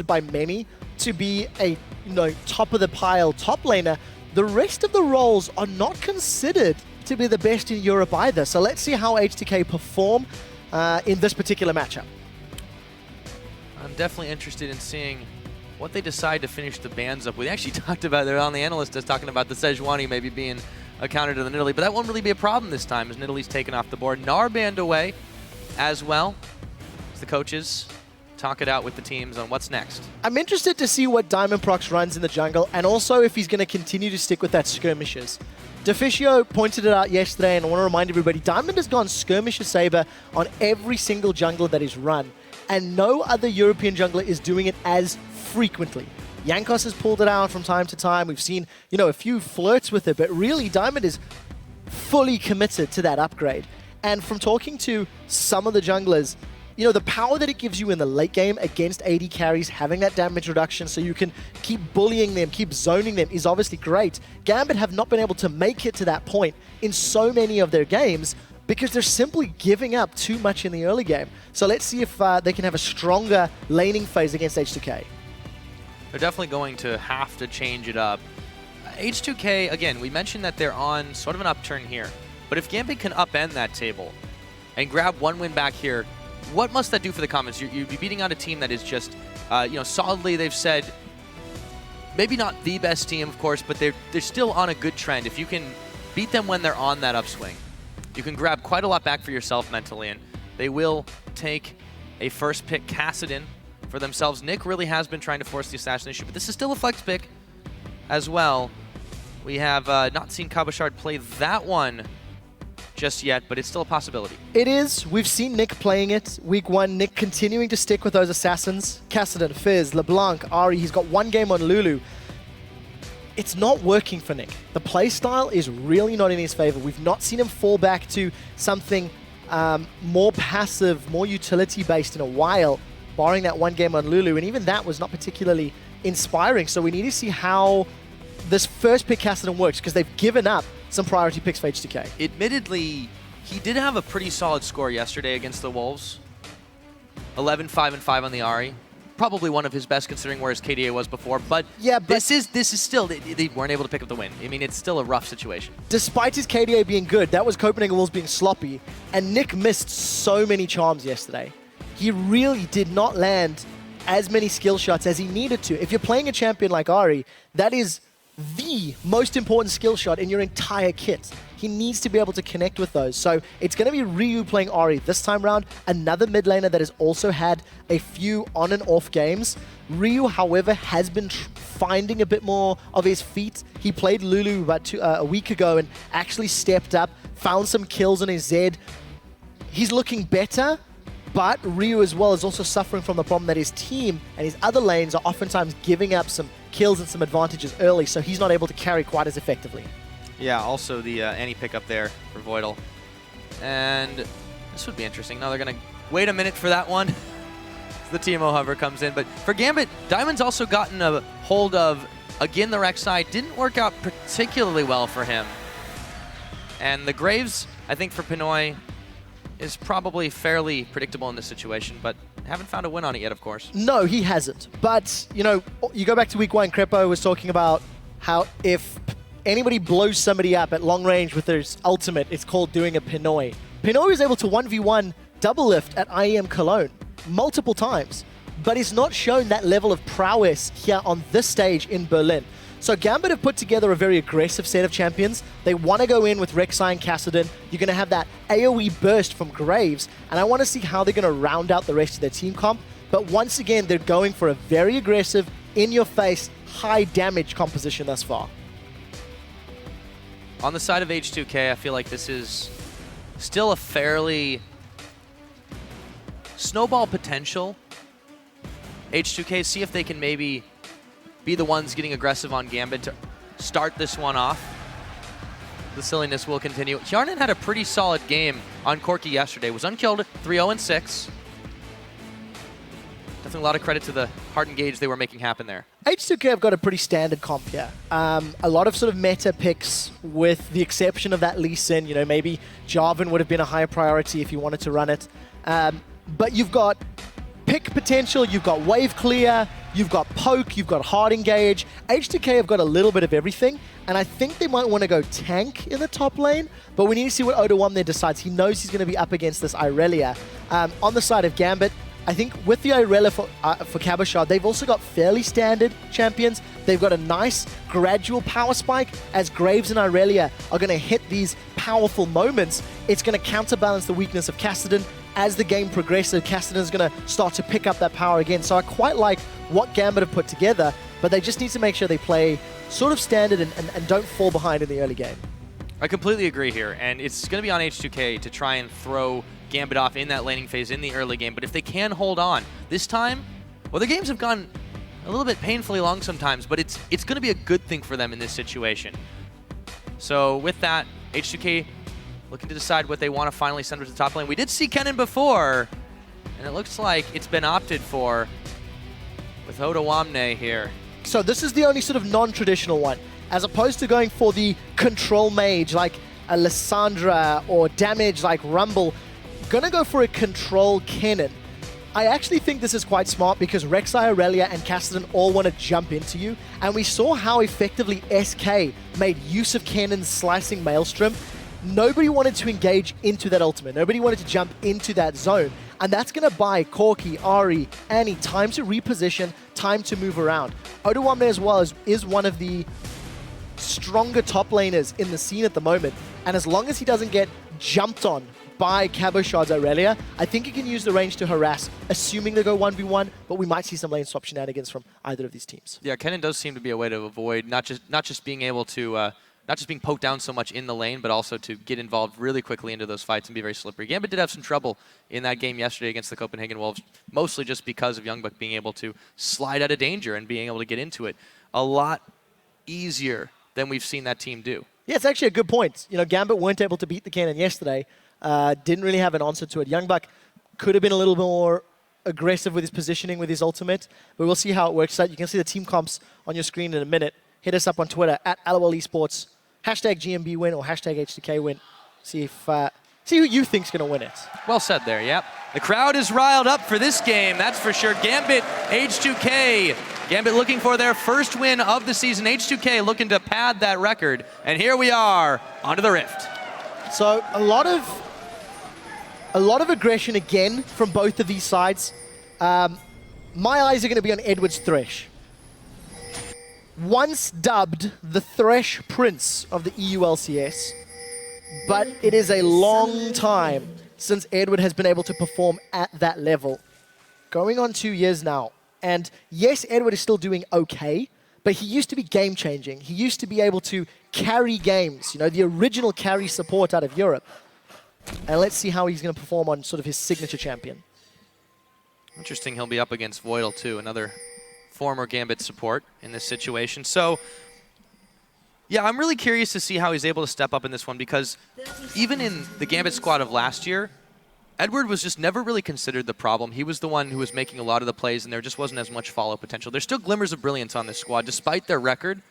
considered by many to be a top of the pile top laner, the rest of the roles are not considered to be the best in Europe either. So let's see how H2k perform in this particular matchup. I'm definitely interested in seeing what they decide to finish the bans up. We actually talked about, they're on the analyst desk talking about the Sejuani maybe being a counter to the Nidalee, but that won't really be a problem this time as Nidalee's taken off the board. Gnar banned away as well as the coaches talk it out with the teams on what's next. I'm interested to see what Diamond Prox runs in the jungle, and also if he's going to continue to stick with that skirmishes. Deficio pointed it out yesterday, and I want to remind everybody, Diamond has gone skirmisher Saber on every single jungler that is run, and no other European jungler is doing it as frequently. Jankos has pulled it out from time to time. We've seen, a few flirts with it, but really Diamond is fully committed to that upgrade. And from talking to some of the junglers, the power that it gives you in the late game against AD carries, having that damage reduction so you can keep bullying them, keep zoning them is obviously great. Gambit have not been able to make it to that point in so many of their games because they're simply giving up too much in the early game. So let's see if they can have a stronger laning phase against H2k. They're definitely going to have to change it up. H2k, again, we mentioned that they're on sort of an upturn here. But if Gambit can upend that table and grab one win back here, what must that do for the comments? You'd be beating out a team that is just, solidly, they've said, maybe not the best team, of course, but they're still on a good trend. If you can beat them when they're on that upswing, you can grab quite a lot back for yourself mentally, and they will take a first pick Kassadin for themselves. Nick really has been trying to force the assassination, but this is still a flex pick as well. We have not seen Kabashard play that one just yet, but it's still a possibility. It is. We've seen Nick playing it. Week 1, Nick continuing to stick with those assassins. Kassadin, Fizz, LeBlanc, Ari. He's got one game on Lulu. It's not working for Nick. The playstyle is really not in his favor. We've not seen him fall back to something more passive, more utility-based in a while, barring that one game on Lulu, and even that was not particularly inspiring. So we need to see how this first pick Kassadin works, because they've given up some priority picks for H2k. Admittedly, he did have a pretty solid score yesterday against the Wolves. 11, 5, and 5 on the Ahri. Probably one of his best considering where his KDA was before, but, yeah, but this is still, they weren't able to pick up the win. I mean, it's still a rough situation. Despite his KDA being good, that was Copenhagen Wolves being sloppy, and Nick missed so many charms yesterday. He really did not land as many skill shots as he needed to. If you're playing a champion like Ahri, that is the most important skill shot in your entire kit. He needs to be able to connect with those. So it's going to be Ryu playing Ahri this time round, another mid laner that has also had a few on and off games. Ryu, however, has been finding a bit more of his feet. He played Lulu about a week ago and actually stepped up, found some kills on his Zed. He's looking better, but Ryu as well is also suffering from the problem that his team and his other lanes are oftentimes giving up some kills and some advantages early, so he's not able to carry quite as effectively. Yeah, also the Annie pickup there for Voidal. And this would be interesting. Now they're going to wait a minute for that one. The TMO hover comes in. But for Gambit, Diamond's also gotten a hold of, again, the Rek'Sai. Didn't work out particularly well for him. And the Graves, I think for Pinoy, is probably fairly predictable in this situation, but haven't found a win on it yet, of course. No, he hasn't. But, you go back to week 1, Crepo was talking about how if anybody blows somebody up at long range with their ultimate, it's called doing a Pinoy. Pinoy was able to 1v1 double lift at IEM Cologne multiple times, but he's not shown that level of prowess here on this stage in Berlin. So Gambit have put together a very aggressive set of champions. They want to go in with Rek'Sai and Kassadin. You're going to have that AoE burst from Graves, and I want to see how they're going to round out the rest of their team comp. But once again, they're going for a very aggressive, in-your-face, high-damage composition thus far. On the side of H2k, I feel like this is still a fairly snowball potential. H2k, see if they can maybe be the ones getting aggressive on Gambit to start this one off. The silliness will continue. Hjarnan had a pretty solid game on Corki yesterday. Was unkilled, 3-0-6. Definitely a lot of credit to the hard engage they were making happen there. H2k have got a pretty standard comp here. A lot of sort of meta picks with the exception of that Lee Sin. Maybe Jarvan would have been a higher priority if you wanted to run it. But you've got pick potential, you've got wave clear, you've got poke, you've got hard engage. H2k have got a little bit of everything, and I think they might want to go tank in the top lane, but we need to see what Oda1 there decides. He knows he's going to be up against this Irelia. On the side of Gambit, I think with the Irelia for Cabochard, they've also got fairly standard champions. They've got a nice gradual power spike. As Graves and Irelia are going to hit these powerful moments, it's going to counterbalance the weakness of Kassadin. As the game progresses, Kassadin is going to start to pick up that power again. So I quite like what Gambit have put together, but they just need to make sure they play sort of standard and don't fall behind in the early game. I completely agree here, and it's going to be on H2k to try and throw Gambit off in that laning phase in the early game, but if they can hold on this time, well, the games have gone a little bit painfully long sometimes, but it's going to be a good thing for them in this situation. So with that, H2k looking to decide what they want to finally send to the top lane. We did see Kennen before, and it looks like it's been opted for with Oda1 here. So this is the only sort of non-traditional one. As opposed to going for the control mage like a Lissandra or damage like Rumble, gonna go for a control Kennen. I actually think this is quite smart because Rek'Sai, Irelia, and Kassadin all want to jump into you, and we saw how effectively SK made use of Kennen's slicing Maelstrom. Nobody wanted to engage into that ultimate. Nobody wanted to jump into that zone, and that's going to buy Corki, Ari, Annie time to reposition, time to move around. Oda1 as well is one of the stronger top laners in the scene at the moment, and as long as he doesn't get jumped on by Cabochard's Irelia, I think he can use the range to harass, assuming they go 1v1, but we might see some lane swap shenanigans from either of these teams. Yeah, Kennen does seem to be a way to avoid not just being able to not just being poked down so much in the lane, but also to get involved really quickly into those fights and be very slippery. Gambit did have some trouble in that game yesterday against the Copenhagen Wolves, mostly just because of Youngbuck being able to slide out of danger and being able to get into it a lot easier than we've seen that team do. Yeah, it's actually a good point. You know, Gambit weren't able to beat the Kennen yesterday. Didn't really have an answer to it. Youngbuck could have been a little more aggressive with his positioning, with his ultimate, but we'll see how it works out. You can see the team comps on your screen in a minute. Hit us up on Twitter at LOL Esports. Hashtag GMB win or hashtag H2k win. See who you think's going to win it. Well said there, yep. The crowd is riled up for this game, that's for sure. Gambit, H2k. Gambit looking for their first win of the season. H2k looking to pad that record. And here we are, onto the Rift. So a lot of aggression again from both of these sides. My eyes are going to be on Edward's Thresh. Once dubbed the Thresh Prince of the EU LCS, but it is a long time since Edward has been able to perform at that level. Going on 2 years now. And yes, Edward is still doing okay, but he used to be game-changing. He used to be able to carry games, you know, the original carry support out of Europe. And let's see how he's going to perform on sort of his signature champion. Interesting, he'll be up against Voidal too, another former Gambit support in this situation. So, yeah, I'm really curious to see how he's able to step up in this one, because even in the Gambit squad of last year, Edward was just never really considered the problem. He was the one who was making a lot of the plays, and there just wasn't as much follow potential. There's still glimmers of brilliance on this squad, despite their record.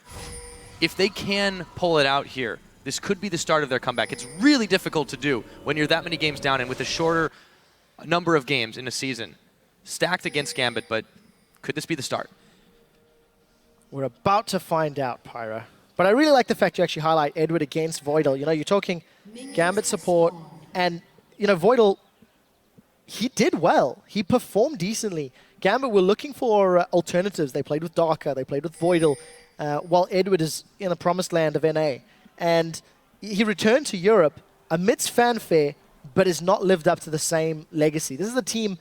If they can pull it out here, this could be the start of their comeback. It's really difficult to do when you're that many games down and with a shorter number of games in a season. Stacked against Gambit, but could this be the start? We're about to find out, Pyra. But I really like the fact you actually highlight Edward against Voidal. You know, you're talking Gambit support, and, you know, Voidal, he did well. He performed decently. Gambit were looking for alternatives. They played with Darker, they played with Voidal, while Edward is in the promised land of NA. And he returned to Europe amidst fanfare, but has not lived up to the same legacy. This is a team,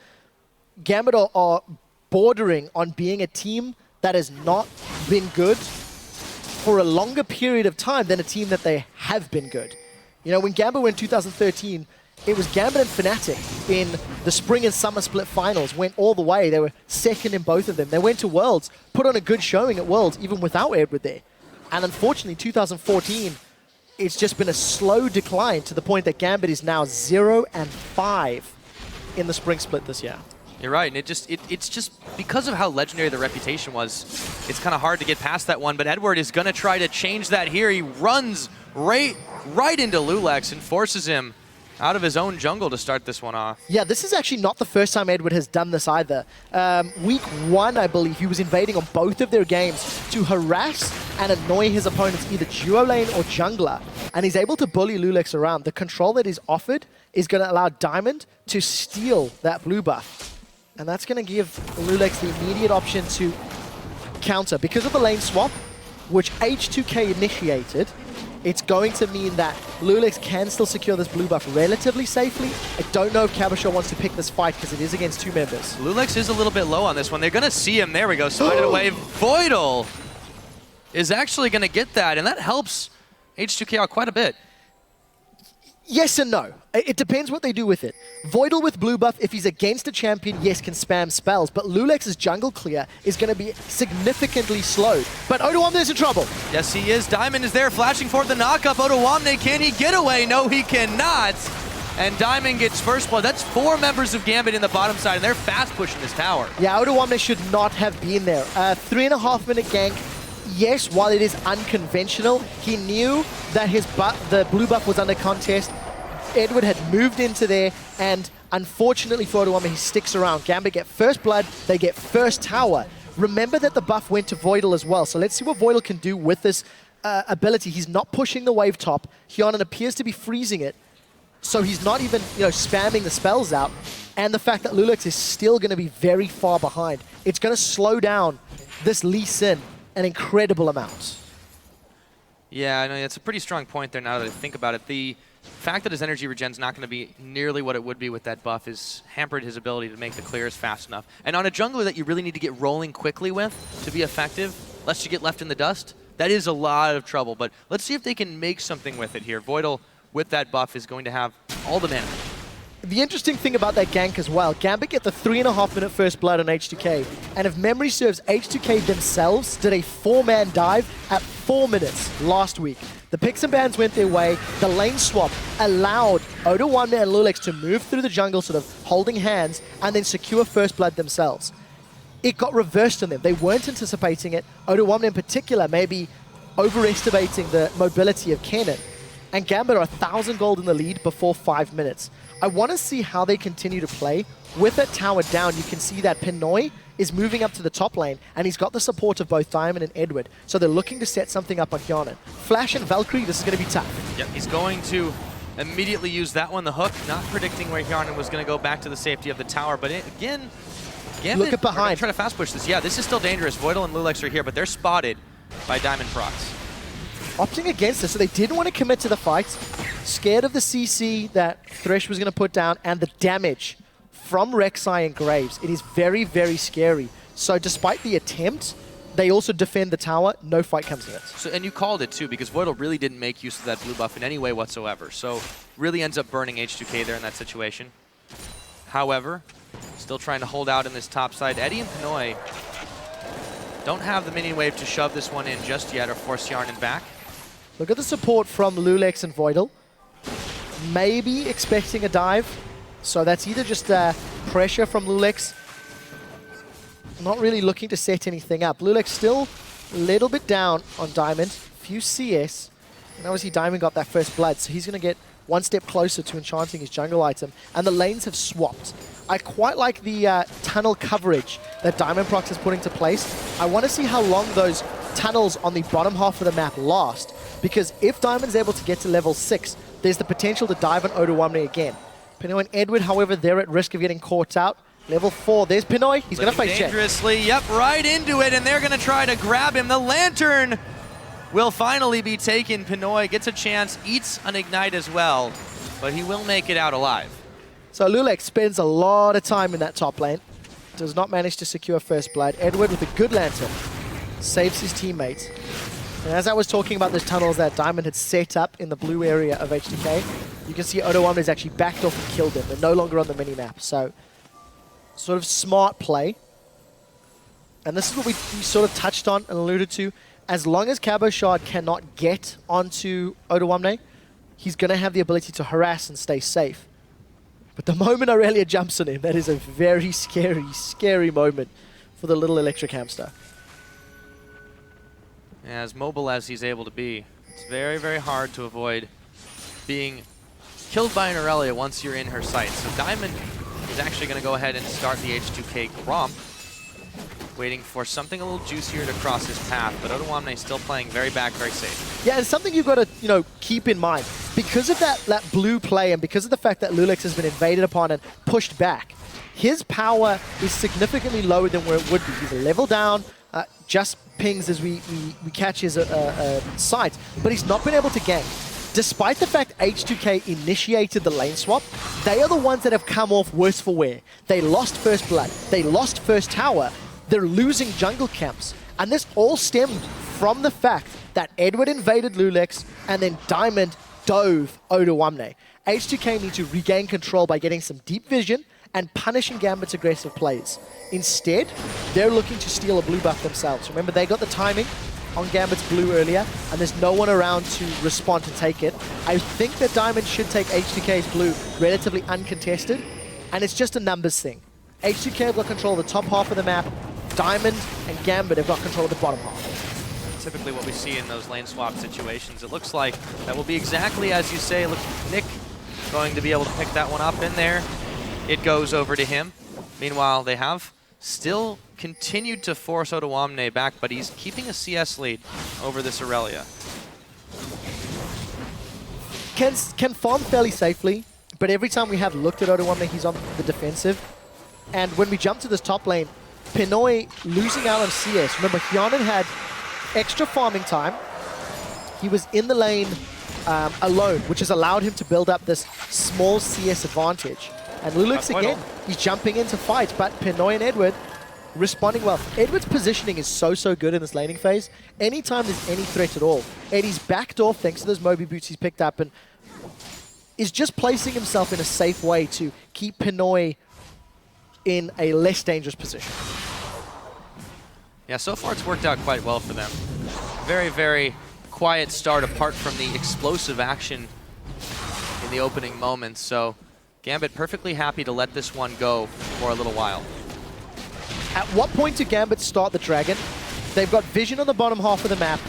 Gambit are bordering on being a team that has not been good for a longer period of time than a team that they have been good. You know, when Gambit went in 2013, it was Gambit and Fnatic in the spring and summer split finals, went all the way. They were second in both of them. They went to Worlds, put on a good showing at Worlds, even without Edward there. And unfortunately, 2014, it's just been a slow decline to the point that Gambit is now 0-5 in the spring split this year. You're right, and it's just because of how legendary the reputation was, it's kind of hard to get past that one, but Edward is going to try to change that here. He runs right into Lulex and forces him out of his own jungle to start this one off. Yeah, this is actually not the first time Edward has done this either. Week 1, I believe, he was invading on both of their games to harass and annoy his opponents, either duo lane or jungler. And he's able to bully Lulex around. The control that is offered is going to allow Diamond to steal that blue buff. And that's going to give Lulex the immediate option to counter. Because of the lane swap, which H2k initiated, it's going to mean that Lulex can still secure this blue buff relatively safely. I don't know if Cabochard wants to pick this fight because it is against 2 members. Lulex is a little bit low on this one. They're going to see him. There we go. Slide it away. VODS is actually going to get that, and that helps H2k out quite a bit. Yes and no. It depends what they do with it. VODS with blue buff, if he's against a champion, yes, can spam spells, but Lulex's jungle clear is going to be significantly slowed. But Odoamne's in trouble. Yes, he is. Diamond is there, flashing for the knockup. Odoamne, can he get away? No, he cannot. And Diamond gets first blood. That's 4 members of Gambit in the bottom side, and they're fast pushing this tower. Yeah, Odoamne should not have been there. 3.5-minute gank. Yes, while it is unconventional, he knew that the blue buff was under contest. Edward had moved into there, and unfortunately for Odoamne, he sticks around. Gambit get first blood, they get first tower. Remember that the buff went to VODS as well, so let's see what VODS can do with this ability. He's not pushing the wave top. Hyonan appears to be freezing it, so he's not even spamming the spells out. And the fact that Lulex is still going to be very far behind, it's going to slow down this Lee Sin an incredible amount. Yeah, I know it's a pretty strong point there now that I think about it. The fact that his energy regen's not going to be nearly what it would be with that buff has hampered his ability to make the clears fast enough. And on a jungler that you really need to get rolling quickly with to be effective, lest you get left in the dust, that is a lot of trouble. But let's see if they can make something with it here. VODS with that buff is going to have all the mana. The interesting thing about that gank as well, Gambit get the 3.5-minute first blood on H2k, and if memory serves, H2k themselves did a 4-man dive at 4 minutes last week. The picks and bans went their way, the lane swap allowed Odoamne and Lulex to move through the jungle, sort of holding hands, and then secure first blood themselves. It got reversed on them. They weren't anticipating it. Odoamne in particular maybe overestimating the mobility of Kennen. And Gambit are 1,000 gold in the lead before 5 minutes. I want to see how they continue to play. With that tower down, you can see that Pinoy is moving up to the top lane, and he's got the support of both Diamond and Edward. So they're looking to set something up on Hyonan. Flash and Valkyrie, this is going to be tough. Yep, he's going to immediately use that one, the hook, not predicting where Hyonan was going to go back to the safety of the tower. But again, Gambit look at behind. Try to fast push this. Yeah, this is still dangerous. VODS and Lulex are here, but they're spotted by Diamond Prox. Opting against this, so they didn't want to commit to the fight. Scared of the CC that Thresh was going to put down and the damage from Rek'Sai and Graves. It is very, very scary. So despite the attempt, they also defend the tower. No fight comes of it. So, and you called it too, because VODS really didn't make use of that blue buff in any way whatsoever. So really ends up burning H2k there in that situation. However, still trying to hold out in this top side. Eddie and Pinoy don't have the minion wave to shove this one in just yet or force Hyonan back. Look at the support from Lulex and VODS. Maybe expecting a dive. So that's either just pressure from Lulex. Not really looking to set anything up. Lulex still a little bit down on Diamond. Few CS. And obviously Diamond got that first blood, so he's going to get one step closer to enchanting his jungle item. And the lanes have swapped. I quite like the tunnel coverage that Diamond Prox is putting into place. I want to see how long those tunnels on the bottom half of the map last. Because if Diamond's able to get to level 6, there's the potential to dive on Odoamne again. Pinoy and Edward, however, they're at risk of getting caught out. Level 4, there's Pinoy. He's going to face check. Dangerously, yep, right into it, and they're going to try to grab him. The Lantern will finally be taken. Pinoy gets a chance, eats an Ignite as well, but he will make it out alive. So Lulex spends a lot of time in that top lane. Does not manage to secure first blood. Edward with a good Lantern saves his teammates. And as I was talking about those tunnels that Diamond had set up in the blue area of H2k, you can see Odoamne has actually backed off and killed them. They're no longer on the mini-map. So, sort of smart play. And this is what we sort of touched on and alluded to. As long as Cabochard cannot get onto Odoamne, he's going to have the ability to harass and stay safe. But the moment Aurelia jumps on him, that is a very scary, scary moment for the little electric hamster. As mobile as he's able to be, it's very, very hard to avoid being killed by an Aurelia once you're in her sight. So Diamond is actually going to go ahead and start the H2k Gromp, waiting for something a little juicier to cross his path, but Odoamne still playing very back, very safe. Yeah, and something you've got to, keep in mind. Because of that blue play and because of the fact that Lulex has been invaded upon and pushed back, his power is significantly lower than where it would be. He's a level down, just pings as we catch his sight, but he's not been able to gank. Despite the fact H2k initiated the lane swap, they are the ones that have come off worse for wear. They lost first blood, they lost first tower, they're losing jungle camps. And this all stemmed from the fact that Edward invaded Lulex and then Diamond dove Odoamne. H2k need to regain control by getting some deep vision and punishing Gambit's aggressive plays. Instead, they're looking to steal a blue buff themselves. Remember, they got the timing on Gambit's blue earlier, and there's no one around to respond to take it. I think that Diamond should take H2k's blue relatively uncontested, and it's just a numbers thing. H2k have got control of the top half of the map. Diamond and Gambit have got control of the bottom half. Typically what we see in those lane swap situations, it looks like that will be exactly as you say. Looks like Nick going to be able to pick that one up in there. It goes over to him. Meanwhile, they have still continued to force Odoamne back, but he's keeping a CS lead over this Aurelia. Can farm fairly safely, but every time we have looked at Odoamne, he's on the defensive. And when we jump to this top lane, Pinoy losing out on CS. Remember, Hyanan had extra farming time. He was in the lane alone, which has allowed him to build up this small CS advantage. And Lulex again, he's jumping in to fight, but Pinoy and Edward responding well. Edward's positioning is so good in this laning phase. Anytime there's any threat at all, Eddie's backed off thanks to those Moby boots he's picked up and is just placing himself in a safe way to keep Pinoy in a less dangerous position. Yeah, so far it's worked out quite well for them. Very, very quiet start apart from the explosive action in the opening moments. So Gambit perfectly happy to let this one go for a little while. At what point do Gambit start the Dragon? They've got vision on the bottom half of the map.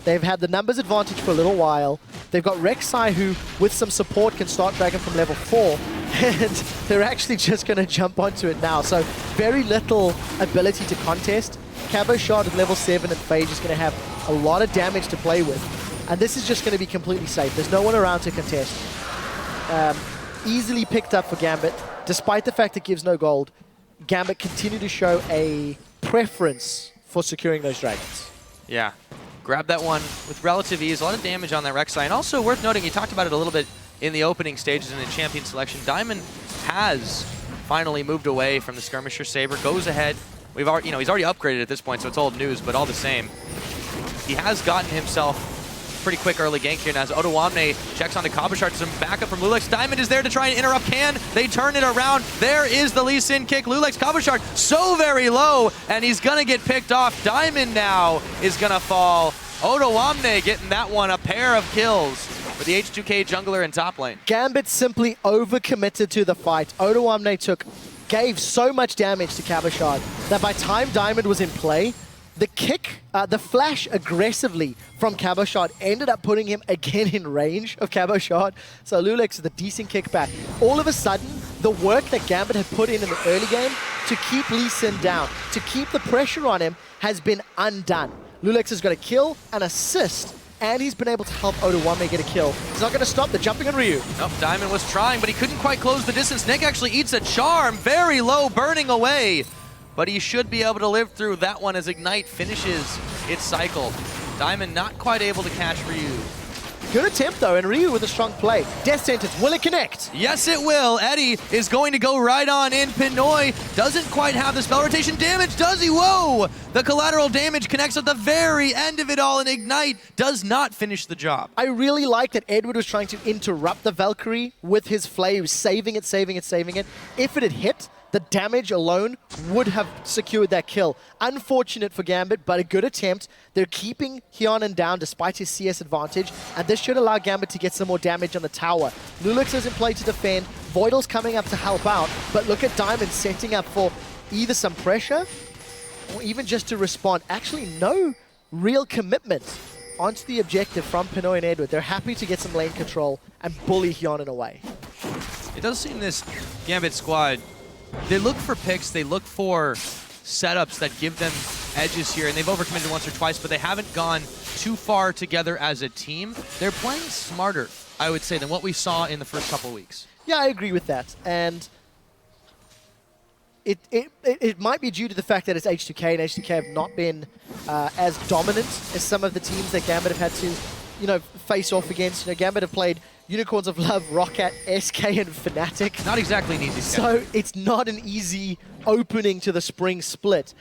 They've had the numbers advantage for a little while. They've got Rek'Sai who, with some support, can start Dragon from level 4. And they're actually just going to jump onto it now. So very little ability to contest. Cabo Shard at level 7 and Phage is going to have a lot of damage to play with. And this is just going to be completely safe. There's no one around to contest. Easily picked up for Gambit. Despite the fact it gives no gold, Gambit continue to show a preference for securing those dragons. Yeah. Grab that one with relative ease. A lot of damage on that Rek'Sai. And also worth noting, you talked about it a little bit in the opening stages in the champion selection. Diamond has finally moved away from the Skirmisher Saber. Goes ahead. We've already, he's already upgraded at this point, so it's old news, but all the same. He has gotten himself pretty quick early gank here. Now as Odoamne checks onto Cabochard, some backup from Lulex. Diamond is there to try and interrupt. Can they turn it around? There is the Lee Sin kick. Lulex, Cabochard so very low, and he's gonna get picked off. Diamond now is gonna fall. Odoamne getting that one, a pair of kills for the H2k jungler in top lane. Gambit simply overcommitted to the fight. Odoamne gave so much damage to Cabochard that by time Diamond was in play, the kick, the flash aggressively from Cabochard ended up putting him again in range of Cabochard. So Lulex with a decent kickback. All of a sudden, the work that Gambit had put in the early game to keep Lee Sin down, to keep the pressure on him, has been undone. Lulex has got a kill, an assist, and he's been able to help Odoamne get a kill. He's not going to stop the jumping on Ryu. Nope, Diamond was trying, but he couldn't quite close the distance. Nick actually eats a charm, very low, burning away. But he should be able to live through that one as Ignite finishes its cycle. Diamond not quite able to catch Ryu. Good attempt though, and Ryu with a strong play. Death Sentence, will it connect? Yes, it will. Eddie is going to go right on in. Pinoy doesn't quite have the spell rotation damage, does he? Whoa! The collateral damage connects at the very end of it all, and Ignite does not finish the job. I really like that Edward was trying to interrupt the Valkyrie with his flames, saving it. If it had hit, the damage alone would have secured that kill. Unfortunate for Gambit, but a good attempt. They're keeping Hyanan down despite his CS advantage, and this should allow Gambit to get some more damage on the tower. Lulex is in play to defend, Voidal's coming up to help out, but look at Diamond setting up for either some pressure or even just to respond. Actually, no real commitment onto the objective from Pinoy and Edward. They're happy to get some lane control and bully Hyanan away. It does seem this Gambit squad, they look for picks, they look for setups that give them edges here, and they've overcommitted once or twice, but they haven't gone too far together as a team. They're playing smarter, I would say, than what we saw in the first couple of weeks. Yeah, I agree with that. And it might be due to the fact that it's H2k, and H2k have not been as dominant as some of the teams that Gambit have had to, you know, face off against. You know, Gambit have played Unicorns of Love, Roccat, SK, and Fnatic. Not exactly an easy schedule. So it's not an easy opening to the spring split.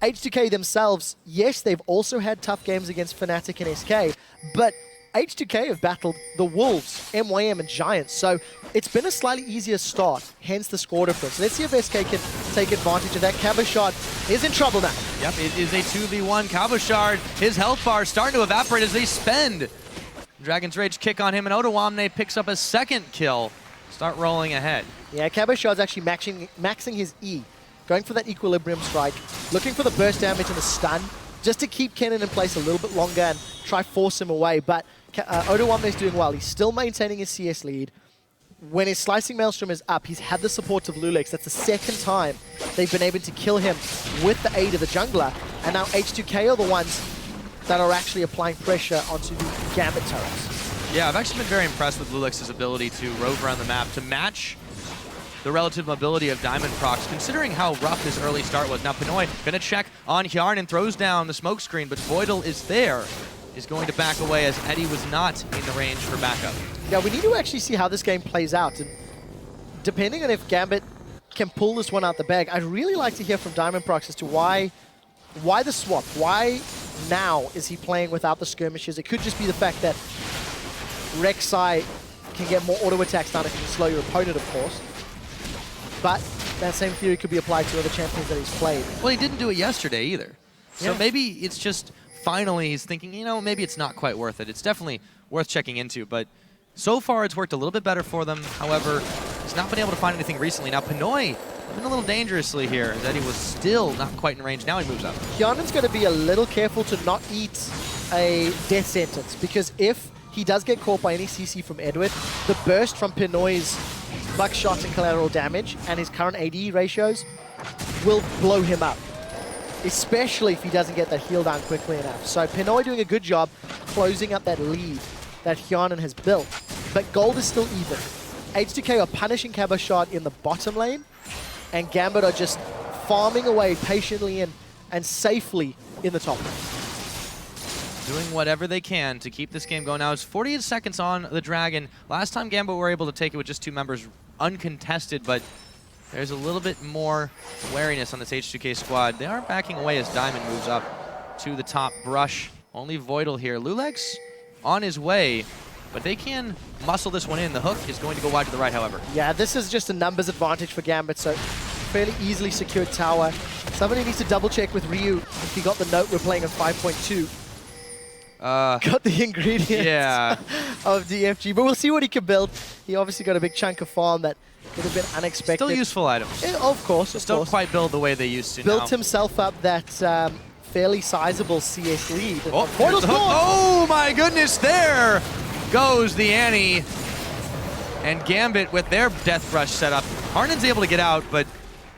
H2k themselves, yes, they've also had tough games against Fnatic and SK, but H2k have battled the Wolves, MYM, and Giants, so it's been a slightly easier start, hence the score difference. Let's see if SK can take advantage of that. Cabochard is in trouble now. Yep, it is a 2v1. Cabochard, his health bar starting to evaporate as they spend. Dragon's Rage kick on him, and Odoamne picks up a second kill. Start rolling ahead. Yeah, Cabochard's actually maxing his E, going for that Equilibrium Strike, looking for the burst damage and the stun, just to keep Kennen in place a little bit longer and try force him away, but Odoamne is doing well. He's still maintaining his CS lead. When his Slicing Maelstrom is up, he's had the support of Lulex. That's the second time they've been able to kill him with the aid of the jungler. And now H2k are the ones that are actually applying pressure onto the Gambit turrets. Yeah, I've actually been very impressed with Lulex's ability to rove around the map, to match the relative mobility of Diamond Prox, considering how rough his early start was. Now Pinoy gonna check on Hjarn and throws down the smoke screen, but Voidal is there. Is going to back away as Eddie was not in the range for backup. Yeah, we need to actually see how this game plays out. And depending on if Gambit can pull this one out the bag, I'd really like to hear from Diamond Prox as to why the swap? Why now is he playing without the skirmishes? It could just be the fact that Rek'Sai can get more auto attacks down if you can slow your opponent, of course. But that same theory could be applied to other champions that he's played. Well, he didn't do it yesterday either. So Yeah. maybe it's just finally he's thinking, you know, maybe it's not quite worth it. It's definitely worth checking into, but so far it's worked a little bit better for them. However, he's not been able to find anything recently. Now Pinoy been a little dangerously here, as Eddie was still not quite in range. Now he moves up. Hjarn's going to be a little careful to not eat a death sentence, because if he does get caught by any CC from Edward, the burst from Pinoy's buckshot and collateral damage and his current AD ratios will blow him up, especially if he doesn't get that heal down quickly enough. So Pinoy doing a good job closing up that lead that Hjarn has built. But gold is still even. H2k are punishing Cabochard in the bottom lane, and Gambit are just farming away patiently and safely in the top lane. Doing whatever they can to keep this game going. Now it's 48 seconds on the Dragon. Last time Gambit were able to take it with just 2 members uncontested, but there's a little bit more wariness on this H2k squad. They are backing away as Diamond moves up to the top brush. Only Voidal here. Lulex on his way, but they can muscle this one in. The hook is going to go wide to the right, however. Yeah, this is just a numbers advantage for Gambit, so fairly easily secured tower. Somebody needs to double check with Ryu if he got the note we're playing on 5.2. Got the ingredients of DFG, but we'll see what he can build. He obviously got a big chunk of farm that could have been unexpected. Still useful items. Yeah, of course, of Don't course. quite build the way they used to Built now. himself up that fairly sizable CS lead. Oh, Voidal's the hook. gone! Oh my goodness, there goes the Annie. And Gambit with their Death Rush set up. Harnon's able to get out, but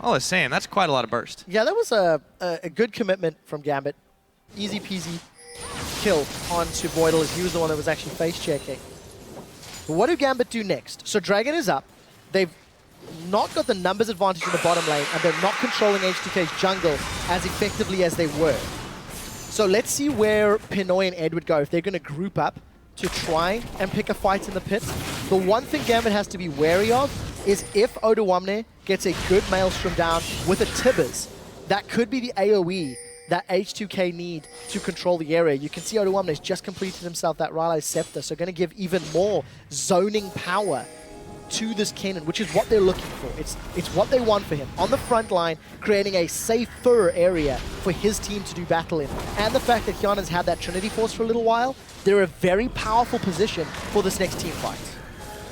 all the same, that's quite a lot of burst. Yeah, that was a good commitment from Gambit. Easy peasy kill onto Voidal, as he was the one that was actually face checking. But what do Gambit do next? So Dragon is up. They've not got the numbers advantage in the bottom lane, and they're not controlling H2k's jungle as effectively as they were. So let's see where Pinoy and Edward go. If they're going to group up to try and pick a fight in the pit. The one thing Gambit has to be wary of is if Odoamne gets a good Maelstrom down with a Tibbers, that could be the AoE that H2k need to control the area. You can see Odoamne's just completed himself that Raleigh Scepter, so going to give even more zoning power to this Kennen, which is what they're looking for. It's what they want for him. On the front line, creating a safer area for his team to do battle in. And the fact that Hjarn has had that Trinity Force for a little while, they're a very powerful position for this next team fight.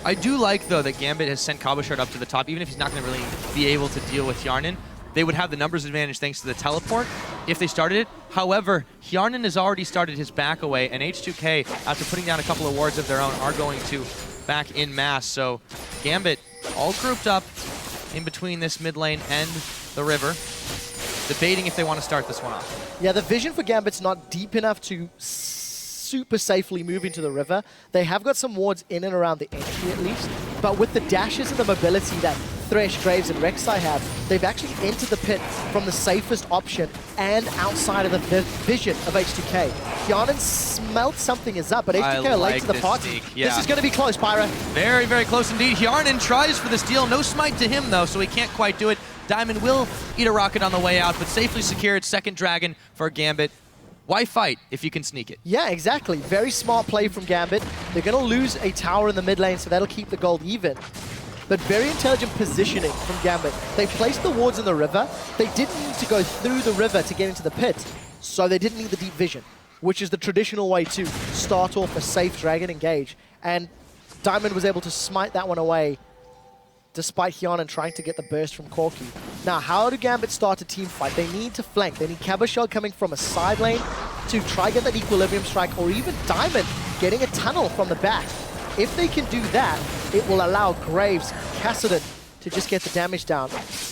I do like, though, that Gambit has sent Cabochard up to the top, even if he's not going to really be able to deal with Hjarnan. They would have the numbers advantage thanks to the teleport if they started it. However, Hjarnan has already started his back away, and H2k, after putting down a couple of wards of their own, are going to back in mass. So Gambit all grouped up in between this mid lane and the river, debating if they want to start this one off. Yeah, the vision for Gambit's not deep enough to super safely move into the river. They have got some wards in and around the entry at least, but with the dashes and the mobility that Thresh, Graves, and Rek'Sai have, they've actually entered the pit from the safest option and outside of the vision of H2k. Hjarnan smelt something is up, but H2k are late to the party. Yeah. This is going to be close, Pyra. Very, very close indeed. Hjarnan tries for the steal. No smite to him, though, so he can't quite do it. Diamond will eat a rocket on the way out, but safely secured. Second dragon for Gambit. Why fight if you can sneak it? Yeah, exactly. Very smart play from Gambit. They're going to lose a tower in the mid lane, so that'll keep the gold even. But very intelligent positioning from Gambit. They placed the wards in the river. They didn't need to go through the river to get into the pit, so they didn't need the deep vision, which is the traditional way to start off a safe dragon engage. And Diamond was able to smite that one away despite Hjarnan trying to get the burst from Corki. Now, how do Gambit start a team fight? They need to flank. They need Cabochard coming from a side lane to try get that equilibrium strike, or even Diamond getting a tunnel from the back. If they can do that, it will allow Graves, Kassadin to just get the damage down.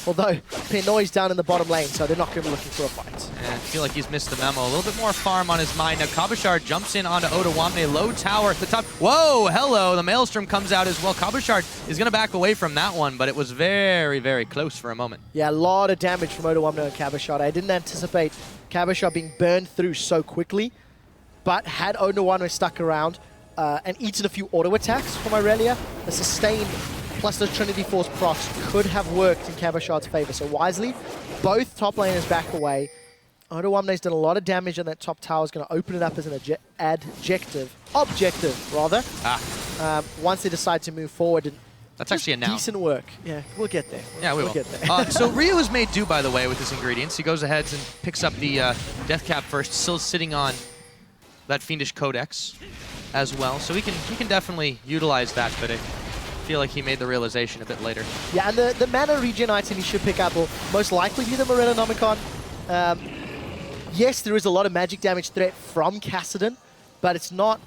Although, Pinoy's down in the bottom lane, so they're not going to be looking for a fight. And I feel like he's missed the memo. A little bit more farm on his mind. Now, Cabochard jumps in onto Odoamne. Low tower at the top. Whoa, hello. The Maelstrom comes out as well. Cabochard is going to back away from that one, but it was very, very close for a moment. Yeah, a lot of damage from Odoamne and Cabochard. I didn't anticipate Cabochard being burned through so quickly, but had Odoamne stuck around and eaten a few auto attacks from Irelia, the sustain plus the Trinity Force procs could have worked in Cabochard's favor. So wisely, both top laners back away. Odoamne's done a lot of damage on that top tower. Is going to open it up as an objective, once they decide to move forward. And that's actually a noun. Decent work. Yeah, we'll get there. Yeah, we will. Get there. So Ryu has made do, by the way, with his ingredients. He goes ahead and picks up the Death Cap first, still sitting on that Fiendish Codex as well. So he can definitely utilize that, but I feel like he made the realization a bit later. Yeah, and the mana regen item he should pick up will most likely be the Morena Nomicon. Yes, there is a lot of magic damage threat from Kassadin, but it's not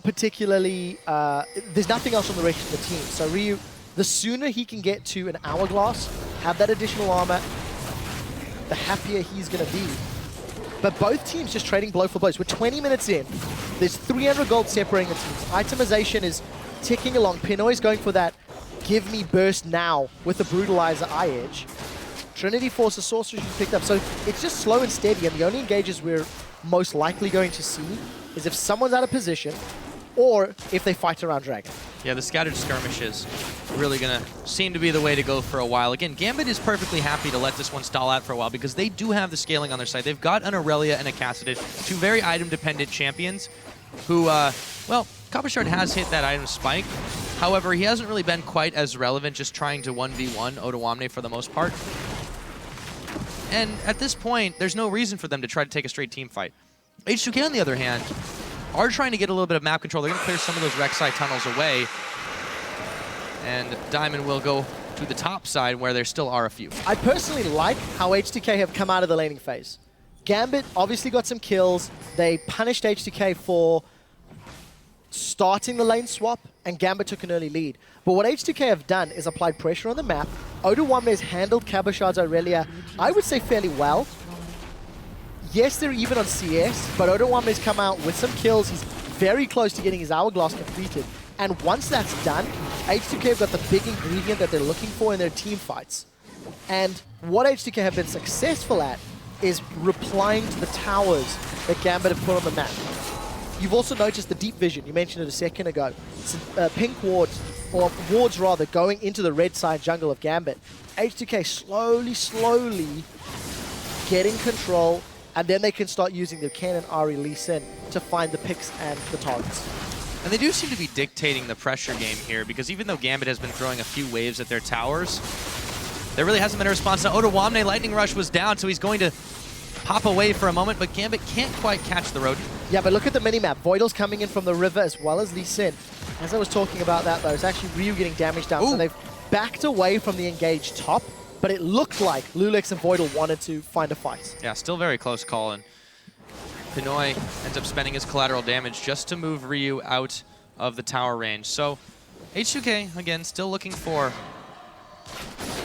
particularly, there's nothing else on the rest of the team. So Ryu, the sooner he can get to an Hourglass, have that additional armor, the happier he's going to be. But both teams just trading blow for blows. We're 20 minutes in. There's 300 gold separating the teams. Itemization is ticking along. Pinoy's going for that give me burst now with the Brutalizer Eye Edge. Trinity Force, the Sorcerer she's picked up. So it's just slow and steady, and the only engages we're most likely going to see is if someone's out of position or if they fight around Dragon. Yeah, the scattered skirmishes really going to seem to be the way to go for a while. Again, Gambit is perfectly happy to let this one stall out for a while because they do have the scaling on their side. They've got an Aurelia and a Kassadin, two very item-dependent champions who, well, Cabochard has hit that item spike. However, he hasn't really been quite as relevant just trying to 1v1 Odoamne for the most part. And at this point, there's no reason for them to try to take a straight team fight. H2k, on the other hand, are trying to get a little bit of map control. They're going to clear some of those Rek'Sai tunnels away. And Diamond will go to the top side where there still are a few. I personally like how H2k have come out of the laning phase. Gambit obviously got some kills. They punished H2k for starting the lane swap, and Gambit took an early lead. But what H2k have done is applied pressure on the map. Odoamne has handled Cabochard's Aurelia, I would say, fairly well. Yes, they're even on CS, but Odoamne has come out with some kills. He's very close to getting his Hourglass completed. And once that's done, H2k have got the big ingredient that they're looking for in their team fights. And what H2k have been successful at is replying to the towers that Gambit have put on the map. You've also noticed the deep vision. You mentioned it a second ago. Pink wards, or wards rather, going into the red side jungle of Gambit. H2k slowly getting control, and then they can start using their Cannon, Ahri, Lee Sin to find the picks and the targets. And they do seem to be dictating the pressure game here, because even though Gambit has been throwing a few waves at their towers, there really hasn't been a response. Now, Odoamne, Lightning Rush was down, so he's going to pop away for a moment, but Gambit can't quite catch the rodent. Yeah, but look at the minimap. Voidal's coming in from the river as well as Lee Sin. As I was talking about that, though, it's actually Ryu getting damage down. Ooh. So they've backed away from the engaged top, but it looked like Lulix and Voidal wanted to find a fight. Yeah, still very close call, and Pinoy ends up spending his collateral damage just to move Ryu out of the tower range. So H2k, again, still looking for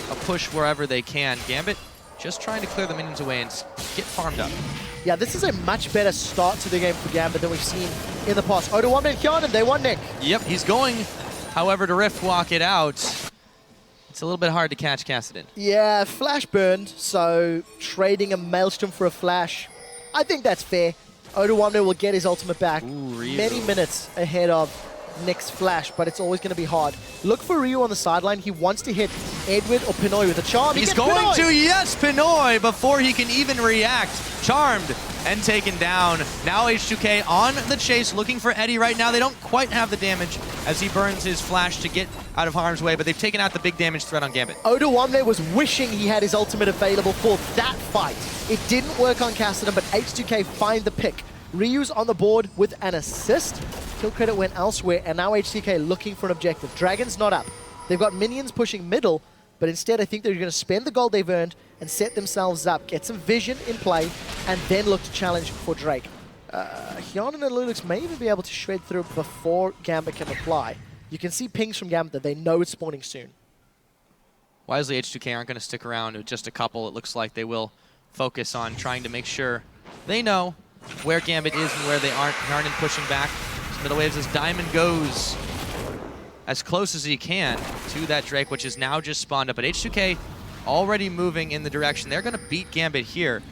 a push wherever they can. Gambit just trying to clear the minions away and get farmed up. Yeah, this is a much better start to the game for Gambit than we've seen in the past. Odo1 and Hyun, and they want Nick. Yep, he's going, however, to Rift walk it out. It's a little bit hard to catch Kassadin. Yeah, flash burned, so trading a Maelstrom for a flash, I think that's fair. Odo1 will get his ultimate back many minutes ahead of Nick's flash, but it's always going to be hard. Look for Ryu on the sideline. He wants to hit Edward or Pinoy with a charm. He's going to, yes, Pinoy, before he can even react. Charmed and taken down. Now H2k on the chase, looking for Eddie right now. They don't quite have the damage as he burns his flash to get out of harm's way, but they've taken out the big damage threat on Gambit. Odo1 was wishing he had his ultimate available for that fight. It didn't work on Kassadin, but H2k find the pick. Ryu's on the board with an assist. Kill credit went elsewhere, and now H2k looking for an objective. Dragon's not up. They've got minions pushing middle, but instead I think they're going to spend the gold they've earned and set themselves up, get some vision in play, and then look to challenge for Drake. Hyun and Lulux may even be able to shred through before Gambit can reply. You can see pings from Gambit that they know it's spawning soon. Wisely, H2k aren't going to stick around with just a couple. It looks like they will focus on trying to make sure they know where Gambit is and where they aren't. Harnan pushing back. Middle waves as Diamond goes as close as he can to that Drake, which is now just spawned up. But H2k already moving in the direction. They're going to beat Gambit here.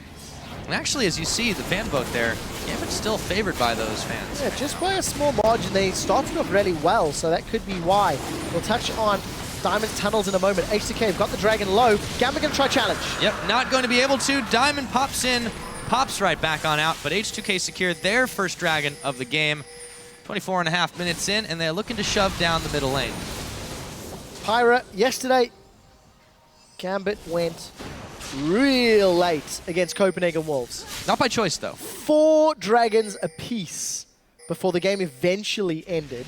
And actually, as you see, the fan vote there, Gambit's still favored by those fans. Yeah, just by a small margin. They started off really well, so that could be why. We'll touch on Diamond's tunnels in a moment. H2k have got the Dragon low. Gambit going to try challenge. Yep, not going to be able to. Diamond pops in, pops right back on out, but H2k secured their first Dragon of the game. 24.5 minutes in, and they're looking to shove down the middle lane. Pyra, yesterday, Gambit went real late against Copenhagen Wolves. Not by choice, though. 4 dragons apiece before the game eventually ended.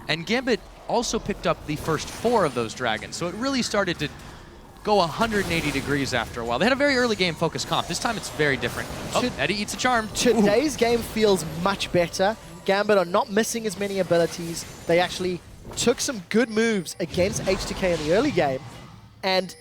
And Gambit also picked up the first 4 of those dragons, so it really started to go 180 degrees after a while. They had a very early game focused comp. This time it's very different. Oh, Eddie eats a charm. Today's game feels much better. Gambit are not missing as many abilities. They actually took some good moves against H2k in the early game, and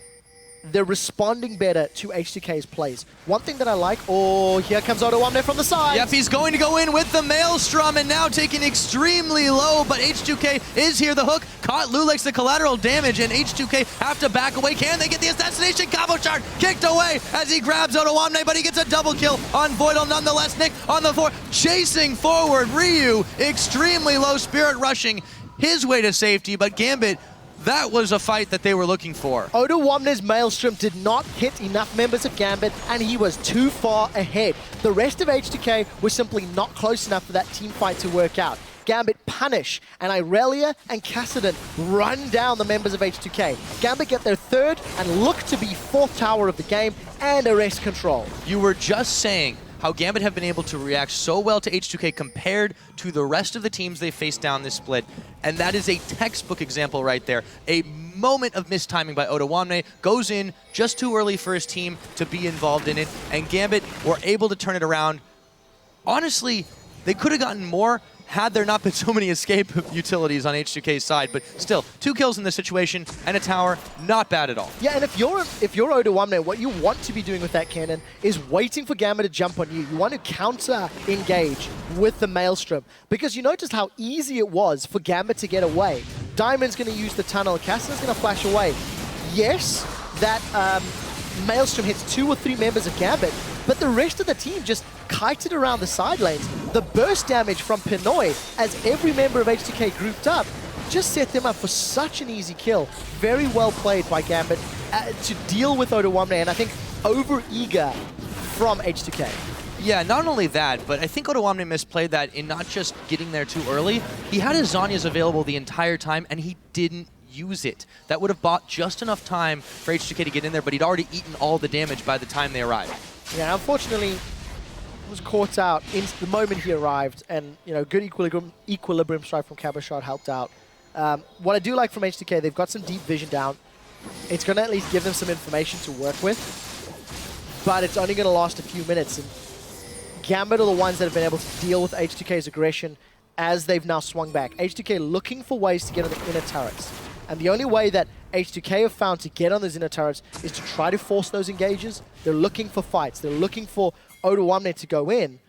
they're responding better to H2k's plays. One thing that I like, oh, here comes Odo1 from the side. Yep, he's going to go in with the Maelstrom and now taking extremely low, but H2k is here. The hook caught Lulix the collateral damage, and H2k have to back away. Can they get the assassination? Combo shard kicked away as he grabs Odo1, but he gets a double kill on Voidal nonetheless. Nick on the floor, chasing forward. Ryu, extremely low, spirit rushing his way to safety, but Gambit, that was a fight that they were looking for. Odo1's Maelstrom did not hit enough members of Gambit, and he was too far ahead. The rest of H2k was simply not close enough for that team fight to work out. Gambit punish, and Irelia and Kassadin run down the members of H2k. Gambit get their 3rd and look to be 4th tower of the game and arrest control. You were just saying how Gambit have been able to react so well to H2k compared to the rest of the teams they faced down this split. And that is a textbook example right there. A moment of mistiming by Odo1 goes in just too early for his team to be involved in it. And Gambit were able to turn it around. Honestly, they could have gotten more had there not been so many escape utilities on H2k's side, but still, 2 kills in this situation and a tower, not bad at all. Yeah, and if you're Odo1, what you want to be doing with that cannon is waiting for Gambit to jump on you. You want to counter-engage with the Maelstrom, because you noticed how easy it was for Gambit to get away. Diamond's going to use the tunnel, Kassadin's going to flash away. Yes, that Maelstrom hits 2 or 3 members of Gambit, but the rest of the team just kited around the side lanes. The burst damage from Pinoy, as every member of H2k grouped up, just set them up for such an easy kill. Very well played by Gambit to deal with Odo1, and I think over-eager from H2k. Yeah, not only that, but I think Odo1 misplayed that in not just getting there too early. He had his Zhonya's available the entire time, and he didn't use it. That would have bought just enough time for H2k to get in there, but he'd already eaten all the damage by the time they arrived. Yeah, unfortunately, was caught out in the moment he arrived, and good equilibrium strike from Cabochard helped out. What I do like from H2k, they've got some deep vision down. It's going to at least give them some information to work with, but it's only going to last a few minutes. And Gambit are the ones that have been able to deal with H2k's aggression as they've now swung back. H2k looking for ways to get on the inner turrets. And the only way that H2k have found to get on those inner turrets is to try to force those engages. They're looking for fights. They're looking for Odoamne to go in.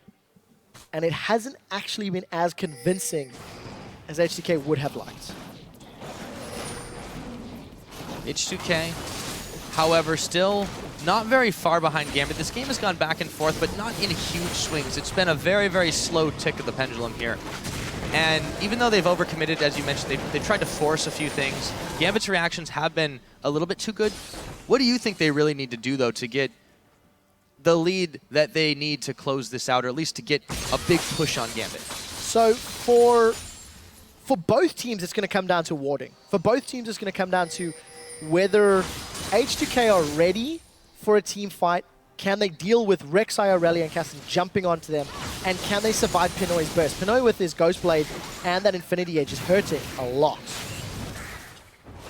And it hasn't actually been as convincing as H2k would have liked. H2k, however, still not very far behind Gambit. This game has gone back and forth, but not in huge swings. It's been a very, very slow tick of the pendulum here. And even though they've overcommitted, as you mentioned, they've tried to force a few things. Gambit's reactions have been a little bit too good. What do you think they really need to do, though, to get the lead that they need to close this out, or at least to get a big push on Gambit? So for both teams, it's going to come down to warding. For both teams, it's going to come down to whether H2k are ready for a team fight. Can they deal with Rex, Irelia, and Castan jumping onto them? And can they survive Pinoy's burst? Pinoy with his Ghost Blade and that Infinity Edge is hurting a lot.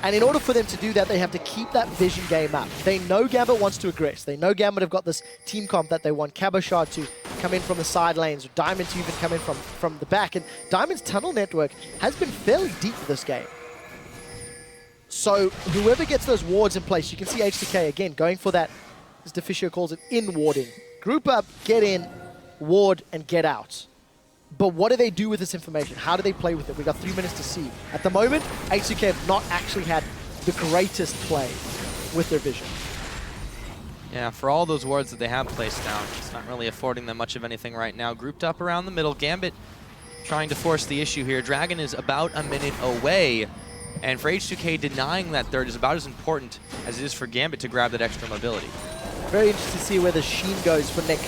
And in order for them to do that, they have to keep that vision game up. They know Gambit wants to aggress. They know Gambit have got this team comp that they want Cabochard to come in from the side lanes, or Diamond to even come in from the back. And Diamond's tunnel network has been fairly deep for this game. So whoever gets those wards in place, you can see H2k again going for that, as Deficio calls it, in-warding. Group up, get in, ward, and get out. But what do they do with this information? How do they play with it? We've got 3 minutes to see. At the moment, H2k have not actually had the greatest play with their vision. Yeah, for all those wards that they have placed down, it's not really affording them much of anything right now. Grouped up around the middle, Gambit trying to force the issue here. Dragon is about a minute away. And for H2k, denying that third is about as important as it is for Gambit to grab that extra mobility. Very interesting to see where the Sheen goes for Nick.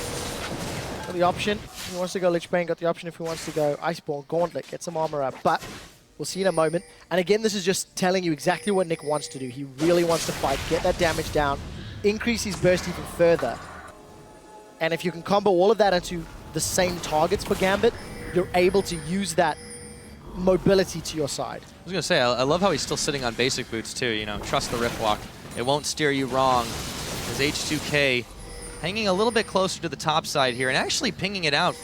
Got the option if he wants to go Lich Bane, got the option if he wants to go Iceborne, Gauntlet, get some armor up. But we'll see in a moment. And again, this is just telling you exactly what Nick wants to do. He really wants to fight, get that damage down, increase his burst even further. And if you can combo all of that into the same targets for Gambit, you're able to use that mobility to your side. I was going to say, I love how he's still sitting on basic boots too, you know, trust the Rift Walk. It won't steer you wrong. As H2k hanging a little bit closer to the top side here and actually pinging it out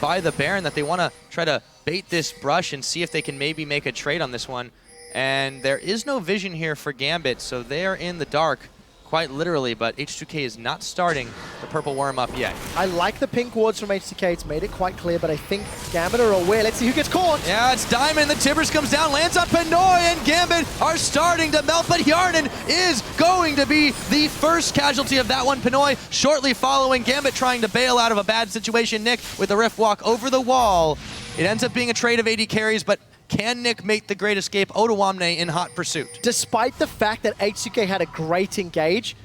by the Baron that they want to try to bait this brush and see if they can maybe make a trade on this one. And there is no vision here for Gambit, so they're in the dark, quite literally, but H2k is not starting the purple worm up yet. I like the pink wards from H2k. It's made it quite clear, but I think Gambit are aware. Let's see who gets caught. Yeah, it's Diamond. The Tibbers comes down, lands on Pinoy, and Gambit are starting to melt, but Hjarnan is going to be the first casualty of that one. Pinoy shortly following, Gambit trying to bail out of a bad situation. Nick with the Rift Walk over the wall. It ends up being a trade of 80 carries, but can Nick make the great escape? Odoamne in hot pursuit. Despite the fact that H2k had a great engage,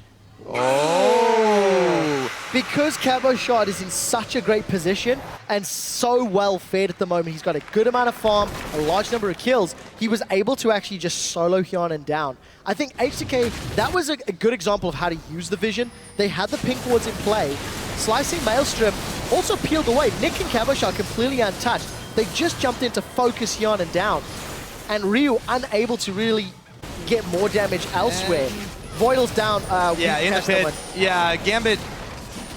because Cabochard is in such a great position and so well fed at the moment, he's got a good amount of farm, a large number of kills, he was able to actually just solo Hjarnan down. I think H2k, that was a good example of how to use the vision. They had the pink wards in play. Slicing Maelstrom also peeled away. Nick and Cabochard completely untouched. They just jumped in to focus Hjarnan down. And Ryu unable to really get more damage elsewhere. Voidal's down. Yeah, in the pit. Yeah, Gambit.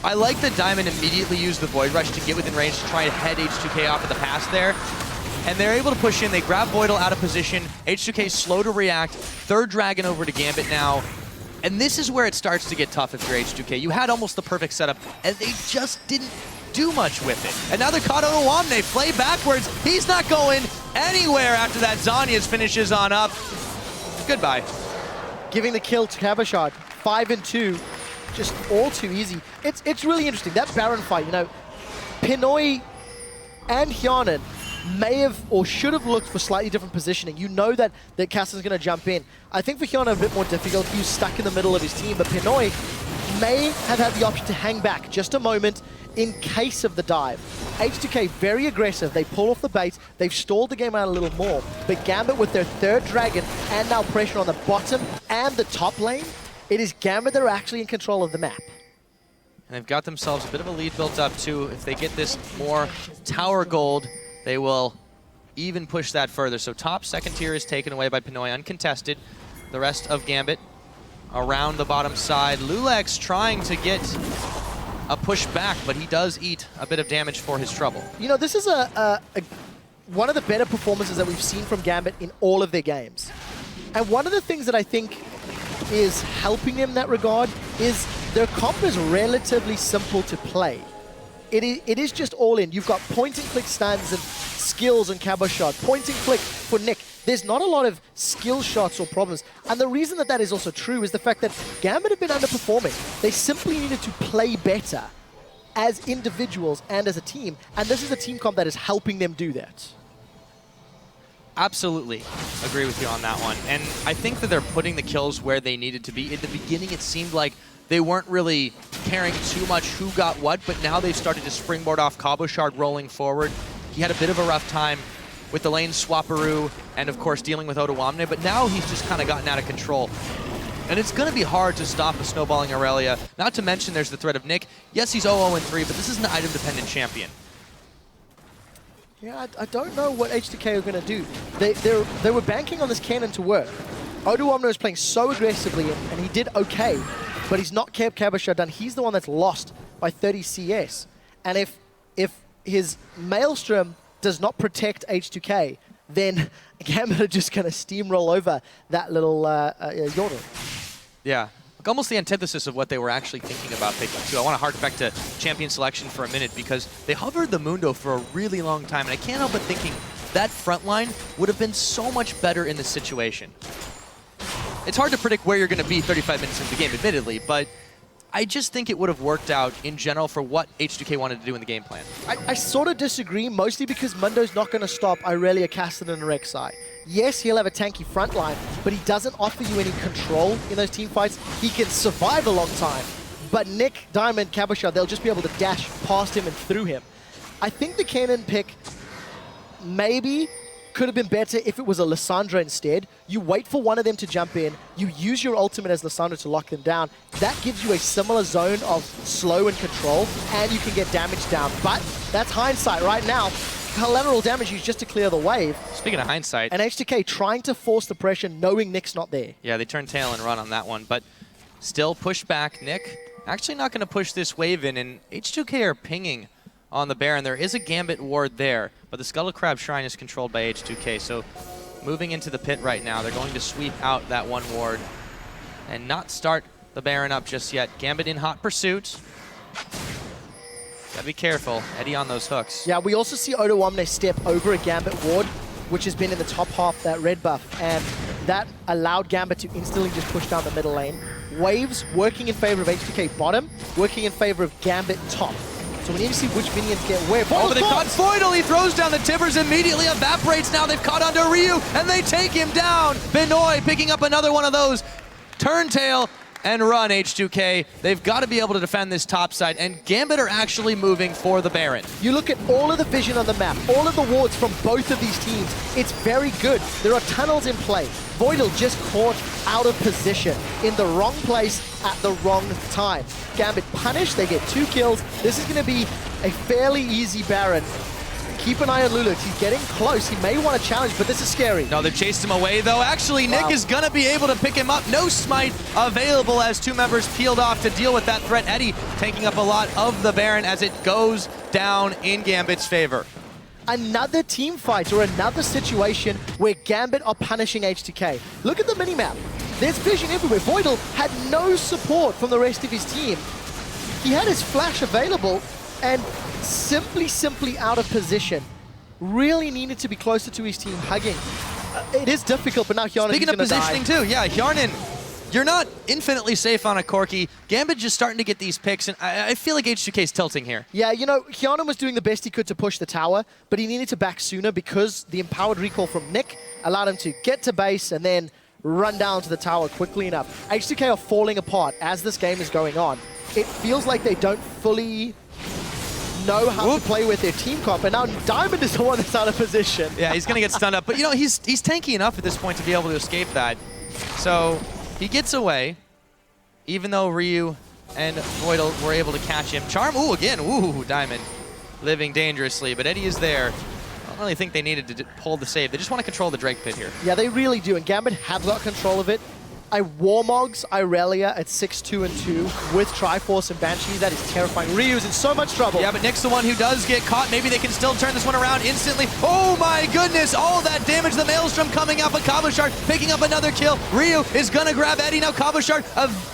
I like that Diamond immediately used the Void Rush to get within range to try and head H2k off at the pass there. And they're able to push in. They grab Voidal out of position. H2k slow to react. Third Dragon over to Gambit now. And this is where it starts to get tough if you're H2k. You had almost the perfect setup, and they just didn't do much with it. And now they're caught on Odoamne. Play backwards. He's not going anywhere after that. Zhonya's finishes on up. Goodbye. Giving the kill to Cabochard. 5 and 2. Just all too easy. It's really interesting. That Baron fight, you know, Pinoy and Hjarnan may have or should have looked for slightly different positioning. You know that Castan's going to jump in. I think for Hjarnan a bit more difficult. He was stuck in the middle of his team, but Pinoy may have had the option to hang back just a moment in case of the dive. H2k very aggressive. They pull off the bait. They've stalled the game out a little more. But Gambit with their third Dragon and now pressure on the bottom and the top lane, it is Gambit that are actually in control of the map. And they've got themselves a bit of a lead built up too. If they get this more tower gold, they will even push that further. So top second tier is taken away by Pinoy, uncontested. The rest of Gambit around the bottom side. Lulex trying to get a push back, but he does eat a bit of damage for his trouble. You know, this is a one of the better performances that we've seen from Gambit in all of their games. And one of the things that I think is helping them in that regard is their comp is relatively simple to play. It is just all in. You've got point and click stuns and skills and cabo shot, point and click for Nick. There's not a lot of skill shots or problems. And the reason that that is also true is the fact that Gambit have been underperforming. They simply needed to play better as individuals and as a team. And this is a team comp that is helping them do that. Absolutely agree with you on that one. And I think that they're putting the kills where they needed to be. In the beginning, it seemed like they weren't really caring too much who got what, but now they've started to springboard off Cabochard rolling forward. He had a bit of a rough time with the lane swapperoo and, of course, dealing with Odoamne, but now he's just kind of gotten out of control. And it's going to be hard to stop a snowballing Aurelia. Not to mention there's the threat of Nick. Yes, he's 0-0-3, but this is an item-dependent champion. Yeah, I don't know what H2k are going to do. They were banking on this cannon to work. Odoamne was playing so aggressively, and he did okay, but he's not kept Cabochard done. He's the one that's lost by 30 CS. And if his Maelstrom does not protect H2k, then Gambit are just going to steamroll over that little Yordle. Yeah. Almost the antithesis of what they were actually thinking about picking too. I want to hark back to champion selection for a minute because they hovered the Mundo for a really long time, and I can't help but thinking that front line would have been so much better in this situation. It's hard to predict where you're going to be 35 minutes into the game, admittedly, but I just think it would have worked out in general for what H2k wanted to do in the game plan. I sort of disagree, mostly because Mundo's not going to stop Irelia, Cassidy, and Rek'Sai. Yes, he'll have a tanky front line, but he doesn't offer you any control in those team fights. He can survive a long time, but Nick, Diamond, Cabochard, they'll just be able to dash past him and through him. I think the cannon pick maybe could have been better if it was a Lissandra instead. You wait for one of them to jump in, you use your ultimate as Lissandra to lock them down. That gives you a similar zone of slow and control, and you can get damage down. But that's hindsight right now. Collateral damage used just to clear the wave. Speaking of hindsight. And H2k trying to force the pressure, knowing Nick's not there. Yeah, they turn tail and run on that one, but still push back. Nick actually not going to push this wave in, and H2k are pinging on the Baron. There is a Gambit ward there, but the Scuttle Crab Shrine is controlled by H2k, so moving into the pit right now, they're going to sweep out that one ward and not start the Baron up just yet. Gambit in hot pursuit. Gotta be careful. Eddie on those hooks. Yeah, we also see Odoamne step over a Gambit ward, which has been in the top half of that red buff, and that allowed Gambit to instantly just push down the middle lane. Waves working in favor of H2k bottom, working in favor of Gambit top. So we need to see which minions get where. Oh, but they've caught Voidal. He throws down the timbers, immediately evaporates now. They've caught onto Ryu, and they take him down. Benoy picking up another one of those. Turntail and run, H2k. They've got to be able to defend this top side, and Gambit are actually moving for the Baron. You look at all of the vision on the map, all of the wards from both of these teams. It's very good. There are tunnels in play. Voidal just caught out of position in the wrong place at the wrong time. Gambit punished, they get 2 kills. This is going to be a fairly easy Baron. Keep an eye on Lulux. He's getting close. He may want to challenge, but this is scary. No, they've chased him away, though. Actually, Nick is going to be able to pick him up. No smite available as 2 members peeled off to deal with that threat. Eddie taking up a lot of the Baron as it goes down in Gambit's favor. Another team fight or another situation where Gambit are punishing H2k. Look at the minimap. There's vision everywhere. Voidal had no support from the rest of his team. He had his flash available and simply out of position. Really needed to be closer to his team, hugging. It is difficult, but now Hjarnan is going to die. Speaking of positioning too, yeah, Hjarnan, you're not infinitely safe on a Corki. Gambit just starting to get these picks, and I feel like H2k is tilting here. Yeah, you know, Hjarnan was doing the best he could to push the tower, but he needed to back sooner because the empowered recall from Nick allowed him to get to base and then run down to the tower quickly enough. H2k are falling apart as this game is going on. It feels like they don't fully know how to play with their team comp, and now Diamond is the one that's out of position. Yeah, he's going to get stunned up, but you know, he's tanky enough at this point to be able to escape that. So he gets away, even though Ryu and Voidal were able to catch him. Charm, ooh, again, ooh, Diamond living dangerously, but Eddie is there. I don't really think they needed to pull the save. They just want to control the Drake pit here. Yeah, they really do, and Gambit have got control of it. I Warmogs Irelia at 6-2 and 2 with Triforce and Banshee. That is terrifying. Ryu's in so much trouble. Yeah, but Nick's the one who does get caught. Maybe they can still turn this one around instantly. Oh my goodness, all that damage. The Maelstrom coming out, but Cabochard picking up another kill. Ryu is gonna grab Eddie. Now Cabochard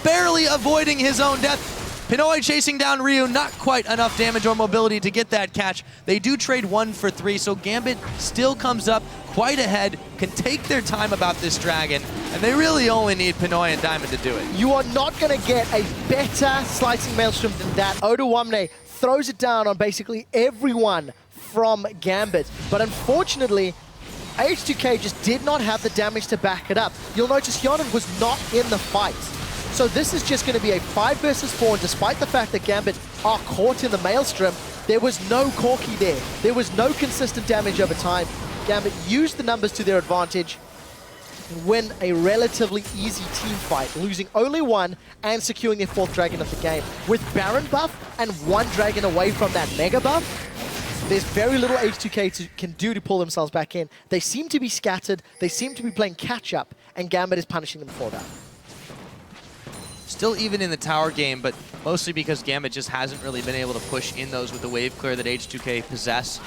barely avoiding his own death. Pinoy chasing down Ryu, not quite enough damage or mobility to get that catch. They do trade 1 for 3, so Gambit still comes up quite ahead, can take their time about this dragon, and they really only need Pinoy and Diamond to do it. You are not going to get a better slicing Maelstrom than that. Oduwamne throws it down on basically everyone from Gambit, but unfortunately, H2k just did not have the damage to back it up. You'll notice Hyonin was not in the fight. So this is just going to be a 5 versus 4, and despite the fact that Gambit are caught in the Maelstrom, there was no Corki there. There was no consistent damage over time. Gambit used the numbers to their advantage and win a relatively easy team fight, losing only 1 and securing their 4th dragon of the game. With Baron buff and 1 dragon away from that Mega buff, there's very little H2k can do to pull themselves back in. They seem to be scattered, they seem to be playing catch-up, and Gambit is punishing them for that. Still even in the tower game, but mostly because Gambit just hasn't really been able to push in those with the wave clear that H2k possess.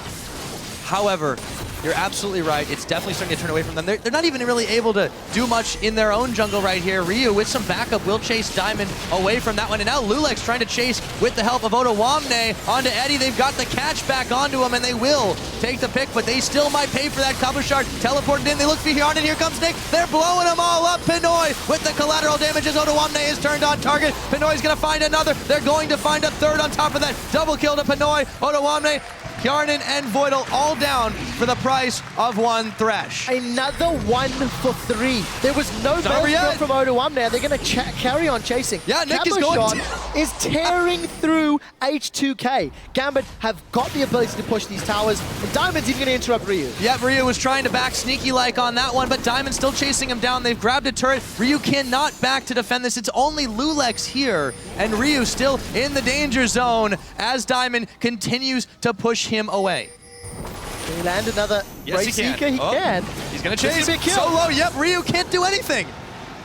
However, you're absolutely right. It's definitely starting to turn away from them. They're not even really able to do much in their own jungle right here. Ryu, with some backup, will chase Diamond away from that one. And now Lulex trying to chase with the help of Oduwamne onto Eddie. They've got the catch back onto him, and they will take the pick, but they still might pay for that. Cabochard teleported in. They look for Hyonin, and here comes Nick. They're blowing them all up. Pinoy with the collateral damages. Oduwamne is turned on target. Pinoy's going to find another. They're going to find a 3rd on top of that. Double kill to Pinoy. Oduwamne, Hjarnan, and Voidal all down for the price of 1 Thresh. Another 1 for 3. There was no Maelstrom from Oduwamne. They're going to carry on chasing. Yeah, Nick is going is tearing through H2k. Gambit have got the ability to push these towers, and Diamond's even going to interrupt Ryu. Yeah, Ryu was trying to back sneaky-like on that one, but Diamond's still chasing him down. They've grabbed a turret. Ryu cannot back to defend this. It's only Lulex here, and Ryu still in the danger zone as Diamond continues to push him away. Can he land another Brave Seeker? He can. He's going to chase him. So low. Yep, Ryu can't do anything.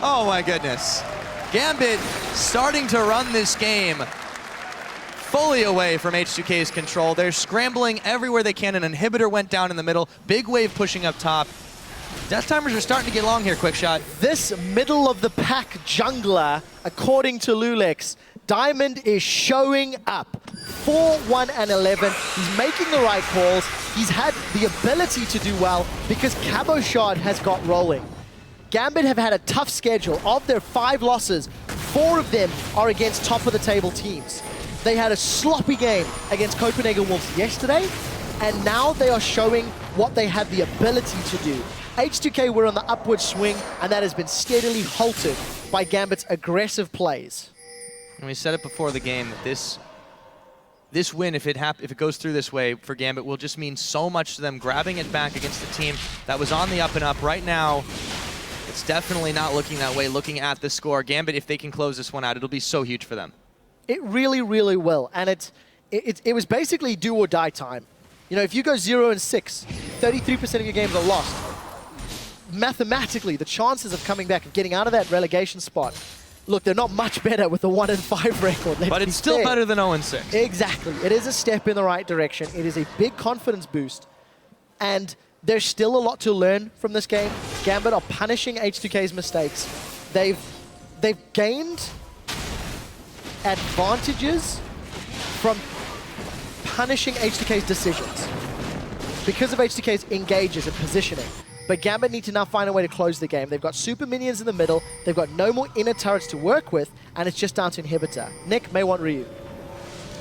Oh my goodness. Gambit starting to run this game fully away from H2k's control. They're scrambling everywhere they can. An inhibitor went down in the middle. Big wave pushing up top. Death timers are starting to get long here, Quickshot. This middle of the pack jungler, according to Lulex, Diamond is showing up. 4-1 and 11. He's making the right calls. He's had the ability to do well because Cabochard has got rolling. Gambit have had a tough schedule. Of their 5 losses, 4 of them are against top-of-the-table teams. They had a sloppy game against Copenhagen Wolves yesterday, and now they are showing what they had the ability to do. H2k were on the upward swing, and that has been steadily halted by Gambit's aggressive plays. And we said it before the game that this win, if it goes through this way for Gambit, will just mean so much to them grabbing it back against the team that was on the up and up. Right now, it's definitely not looking that way, looking at the score. Gambit, if they can close this one out, it'll be so huge for them. It really, really will. And it was basically do or die time. You know, if you go 0-6, 33% of your games are lost. Mathematically, the chances of coming back and getting out of that relegation spot, look, they're not much better with a 1-5 record. But it's still better than 0-6. Exactly. It is a step in the right direction. It is a big confidence boost. And there's still a lot to learn from this game. Gambit are punishing H2k's mistakes. They've gained advantages from punishing H2k's decisions because of H2k's engages and positioning. But Gambit need to now find a way to close the game. They've got super minions in the middle, they've got no more inner turrets to work with, and it's just down to Inhibitor. Nick may want Ryu.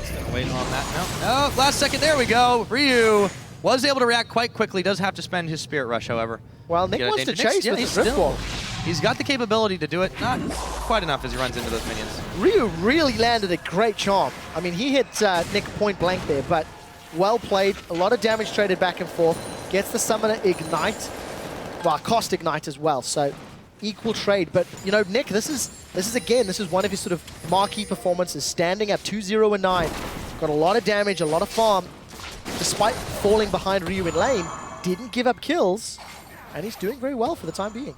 He's gonna wait on that. No, last second, there we go. Ryu was able to react quite quickly, does have to spend his Spirit Rush, however. Well, Nick wants to chase with his Rift Wall. He's got the capability to do it, not quite enough as he runs into those minions. Ryu really landed a great charm. I mean, he hit Nick point blank there, but well played. A lot of damage traded back and forth. Gets the Summoner Ignite. Well, cost Ignite as well, so equal trade. But, you know, Nick, this is one of his sort of marquee performances, standing at 2-0-9. Got a lot of damage, a lot of farm, despite falling behind Ryu in lane, didn't give up kills, and he's doing very well for the time being.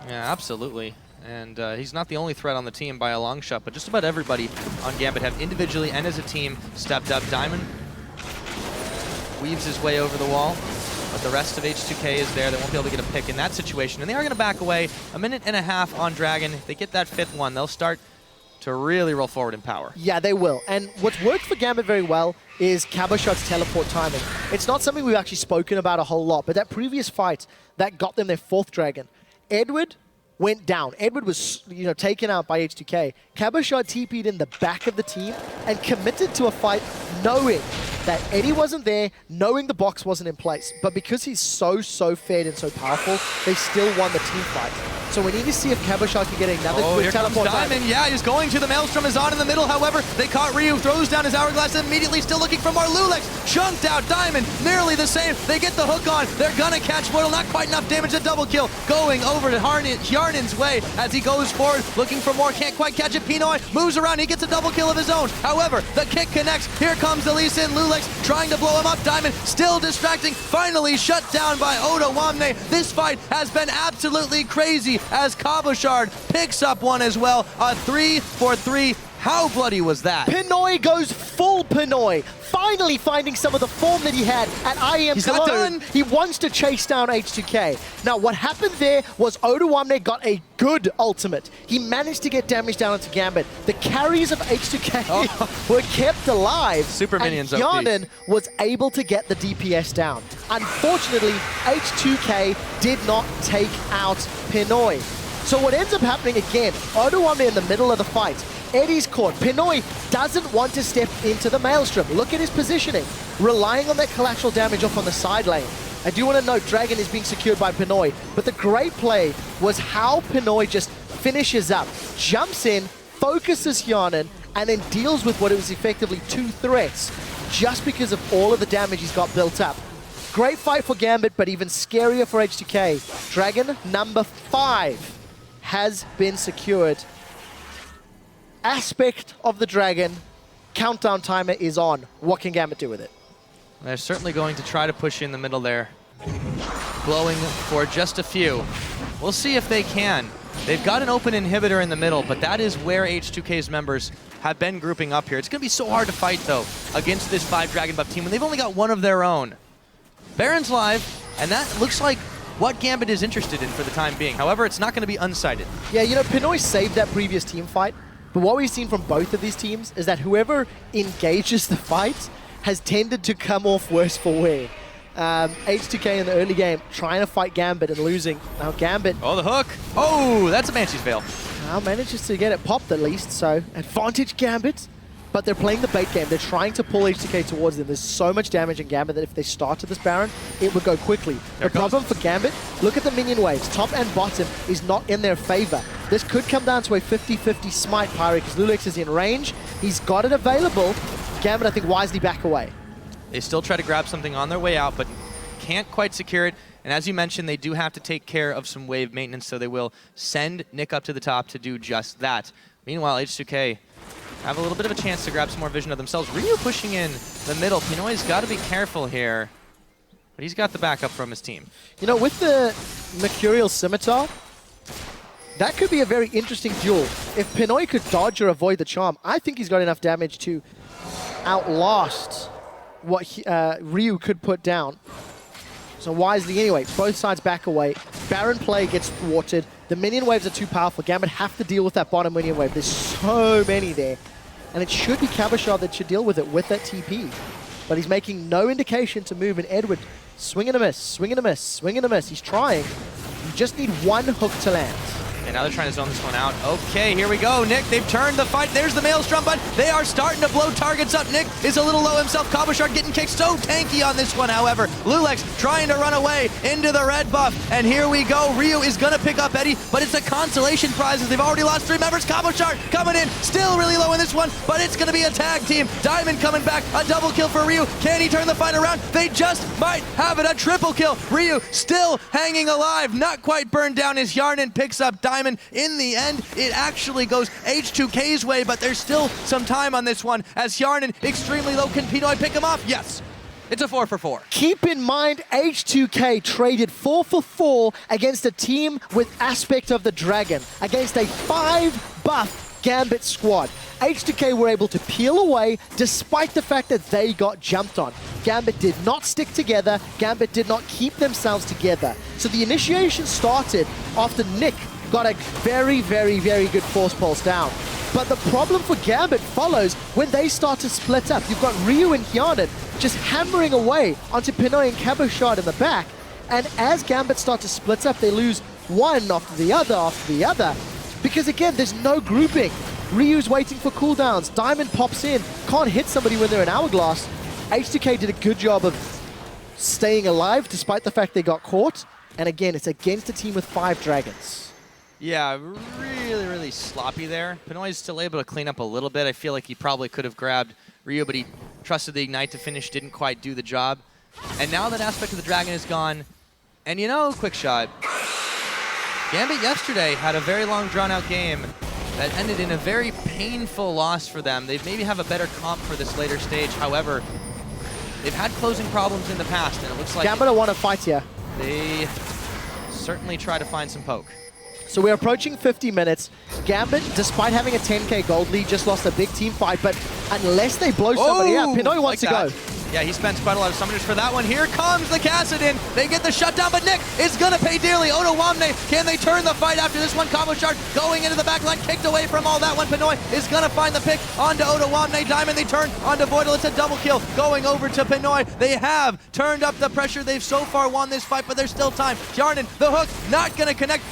Yeah, absolutely. And he's not the only threat on the team by a long shot, but just about everybody on Gambit have individually and as a team stepped up. Diamond weaves his way over the wall, but the rest of H2k is there. They won't be able to get a pick in that situation, and they are going to back away. A minute and a half on Dragon. If they get that 5th one, they'll start to really roll forward in power. Yeah, they will. And what's worked for Gambit very well is Cabochard's teleport timing. It's not something we've actually spoken about a whole lot, but that previous fight that got them their 4th Dragon, Edward went down. Edward was, taken out by H2k. Cabochard TP'd in the back of the team and committed to a fight knowing that Eddie wasn't there, knowing the box wasn't in place. But because he's so fed and so powerful, they still won the team fight. So we need to see if Cabochard can get another quick teleport. Diamond, yeah, he's going to the Maelstrom, is on in the middle. However, they caught Ryu, throws down his Hourglass, immediately still looking for more. Lulex chunked out. Diamond, nearly the same. They get the hook on. They're gonna catch Woodle. Not quite enough damage to double kill. Going over to Yarnin's way as he goes forward, looking for more. Can't quite catch it. Pinoy moves around. He gets a double kill of his own. However, the kick connects. Here comes the Lee Sin. Lulex trying to blow him up. Diamond still distracting. Finally shut down by Oda-Wamne. This fight has been absolutely crazy as Cabochard picks up one as well. A 3-for-3. How bloody was that? Pinoy goes full Pinoy. Finally finding some of the form that he had at IEM He's Cologne. not done. He wants to chase down H2k. Now, what happened there was Oda-Wamne got a good ultimate. He managed to get damage down into Gambit. The carries of H2k were kept alive. Super minions and OP. Yarnin was able to get the DPS down. Unfortunately, H2k did not take out Pinoy. So what ends up happening again, Oda-Wamne in the middle of the fight. Eddie's caught. Pinoy doesn't want to step into the Maelstrom. Look at his positioning, relying on that collateral damage off on the side lane. I do want to note Dragon is being secured by Pinoy, but the great play was how Pinoy just finishes up, jumps in, focuses Yarnin, and then deals with what it was effectively 2 threats just because of all of the damage he's got built up. Great fight for Gambit, but even scarier for H2k. Dragon number 5 has been secured. Aspect of the Dragon, countdown timer is on. What can Gambit do with it? They're certainly going to try to push in the middle there. Glowing for just a few. We'll see if they can. They've got an open inhibitor in the middle, but that is where H2k's members have been grouping up here. It's going to be so hard to fight, though, against this 5 Dragon buff team when they've only got one of their own. Baron's live, and that looks like what Gambit is interested in for the time being. However, it's not going to be unsighted. Yeah, Pinoy saved that previous team fight, but what we've seen from both of these teams is that whoever engages the fight has tended to come off worse for wear. H2k in the early game trying to fight Gambit and losing. Now Gambit... Oh, the hook! Oh, that's a Banshee's Veil. Now manages to get it popped at least, so advantage Gambit. But they're playing the bait game. They're trying to pull H2k towards them. There's so much damage in Gambit that if they started this Baron, it would go quickly. The problem for Gambit, look at the minion waves. Top and bottom is not in their favor. This could come down to a 50-50 smite, Pyre, because Lulex is in range. He's got it available. Gambit, I think, wisely back away. They still try to grab something on their way out, but can't quite secure it. And as you mentioned, they do have to take care of some wave maintenance, so they will send Nick up to the top to do just that. Meanwhile, H2k have a little bit of a chance to grab some more vision of themselves. Ryu pushing in the middle. Pinoy's got to be careful here, but he's got the backup from his team. With the Mercurial Scimitar, that could be a very interesting duel. If Pinoy could dodge or avoid the charm, I think he's got enough damage to outlast what Ryu could put down. So wisely anyway, both sides back away. Baron play gets thwarted. The minion waves are too powerful. Gambit have to deal with that bottom minion wave. There's so many there. And it should be Cabochard that should deal with it with that TP. But he's making no indication to move, and Edward swing and a miss, swing and a miss, swing and a miss. He's trying. You just need one hook to land. And now they're trying to zone this one out. Okay, here we go. Nick, they've turned the fight. There's the Maelstrom, but they are starting to blow targets up. Nick is a little low himself. Cabochard getting kicked so tanky on this one, however. Lulex trying to run away into the red buff. And here we go. Ryu is going to pick up Eddie, but it's a consolation prize as they've already lost 3 members. Cabochard coming in, still really low in this one, but it's going to be a tag team. Diamond coming back, a double kill for Ryu. Can he turn the fight around? They just might have it, a triple kill. Ryu still hanging alive, not quite burned down as Yarnin picks up Diamond. In the end, it actually goes H2k's way, but there's still some time on this one as Yarnin extremely low. Can Pinoy pick him off? Yes. It's a 4 for 4. Keep in mind, H2k traded 4 for 4 against a team with aspect of the dragon, against a 5-buff Gambit squad. H2k were able to peel away despite the fact that they got jumped on. Gambit did not stick together. Gambit did not keep themselves together. So the initiation started after Nick got a very, very, very good force pulse down. But the problem for Gambit follows when they start to split up. You've got Ryu and Hyanin just hammering away onto Pinoy and Cabochard in the back. And as Gambit start to split up, they lose one after the other, because again, there's no grouping. Ryu's waiting for cooldowns. Diamond pops in, can't hit somebody when they're in Hourglass. H2k did a good job of staying alive despite the fact they got caught. And again, it's against a team with 5 dragons. Yeah, really, really sloppy there. Pinoy's still able to clean up a little bit. I feel like he probably could have grabbed Ryu, but he trusted the Ignite to finish, didn't quite do the job. And now that aspect of the dragon is gone, and you know, quick shot, Gambit yesterday had a very long, drawn-out game that ended in a very painful loss for them. They maybe have a better comp for this later stage. However, they've had closing problems in the past, and it looks like Gambit want to fight here. They certainly try to find some poke. So we're approaching 50 minutes. Gambit, despite having a 10k gold lead, just lost a big team fight, but unless they blow somebody out, Pinoy wants to go. Yeah, he spends quite a lot of summoners for that one. Here comes the Kassadin. They get the shutdown, but Nick is going to pay dearly. Otawamne, can they turn the fight after this one? Cabochard going into the back line, kicked away from all that one. Pinoy is going to find the pick onto Otawamne. Diamond, they turn onto Voidal. It's a double kill going over to Pinoy. They have turned up the pressure. They've so far won this fight, but there's still time. Hyanin, the hook, not going to connect.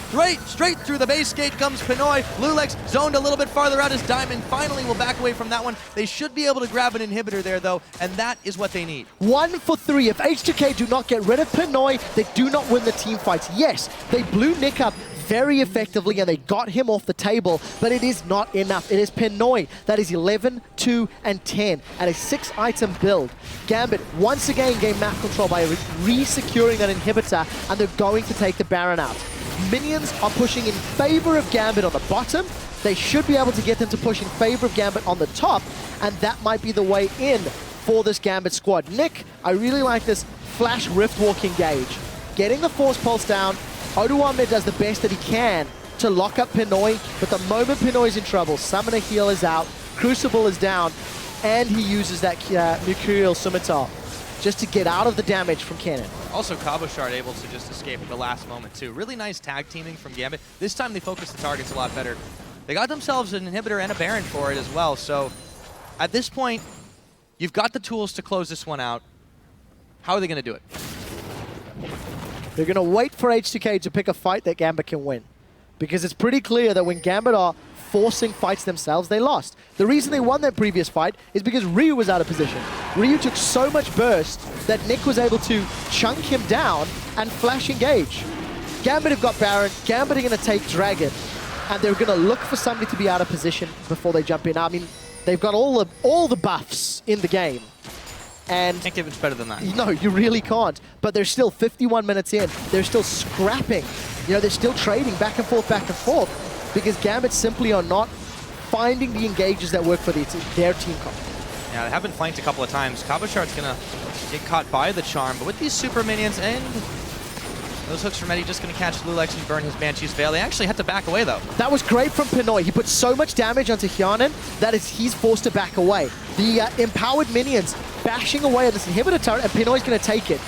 Straight through the base gate comes Pinoy. Lulex zoned a little bit farther out as Diamond finally will back away from that one. They should be able to grab an inhibitor there, though, and that is what they need. 1 for 3. If H2k do not get rid of Pinoy, they do not win the team fights. Yes, they blew Nick up very effectively and they got him off the table, but it is not enough. It is Pinoy that is 11, 2, and 10 at a 6-item build. Gambit once again gain map control by re-securing that inhibitor, and they're going to take the Baron out. Minions are pushing in favor of Gambit on the bottom. They should be able to get them to push in favor of Gambit on the top, and that might be the way in for this Gambit squad. Nick, I really like this flash rift walk engage. Getting the force pulse down, Otawamne does the best that he can to lock up Pinoy, but the moment Pinoy's in trouble, Summoner Heal is out, Crucible is down, and he uses that Mercurial Scimitar just to get out of the damage from Cannon. Also, Cabochard able to just escape at the last moment, too. Really nice tag teaming from Gambit. This time they focused the targets a lot better. They got themselves an inhibitor and a Baron for it as well, so at this point, you've got the tools to close this one out. How are they going to do it? They're going to wait for H2k to pick a fight that Gambit can win. Because it's pretty clear that when Gambit are forcing fights themselves, they lost. The reason they won that previous fight is because Ryu was out of position. Ryu took so much burst that Nick was able to chunk him down and flash engage. Gambit have got Baron, Gambit are going to take Dragon, and they're going to look for somebody to be out of position before they jump in. I mean, they've got all the buffs in the game. And can't get much better than that. No, you really can't. But they're still 51 minutes in. They're still scrapping. You know, they're still trading back and forth because Gambit simply are not finding the engages that work for their team comp. Yeah, they have been flanked a couple of times. Cabochard's going to get caught by the charm, but with these super minions and those hooks from Eddie just going to catch Lulex and burn his Banshee's Veil. They actually had to back away, though. That was great from Pinoy. He put so much damage onto Hyanin that he's forced to back away. The empowered minions bashing away at this inhibitor turret, and Pinoy's going to take it.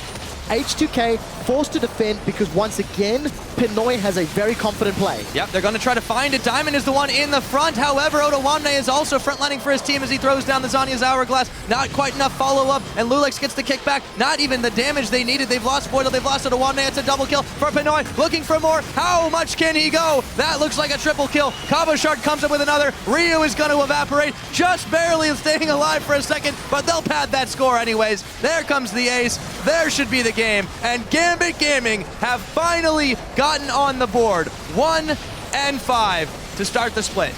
H2k forced to defend because once again, Pinoy has a very confident play. Yep, they're going to try to find it. Diamond is the one in the front. However, Otawamne is also frontlining for his team as he throws down the Zanya's Hourglass. Not quite enough follow-up, and Lulex gets the kickback. Not even the damage they needed. They've lost Voidal, they've lost Otawamne. It's a double kill for Pinoy. Looking for more. How much can he go? That looks like a triple kill. Cabochard comes up with another. Ryu is going to evaporate, just barely staying alive for a second, but they'll pad that score anyways. There comes the ace. There should be the game, and Gambit Gaming have finally gotten on the board. 1 and 5 to start the split.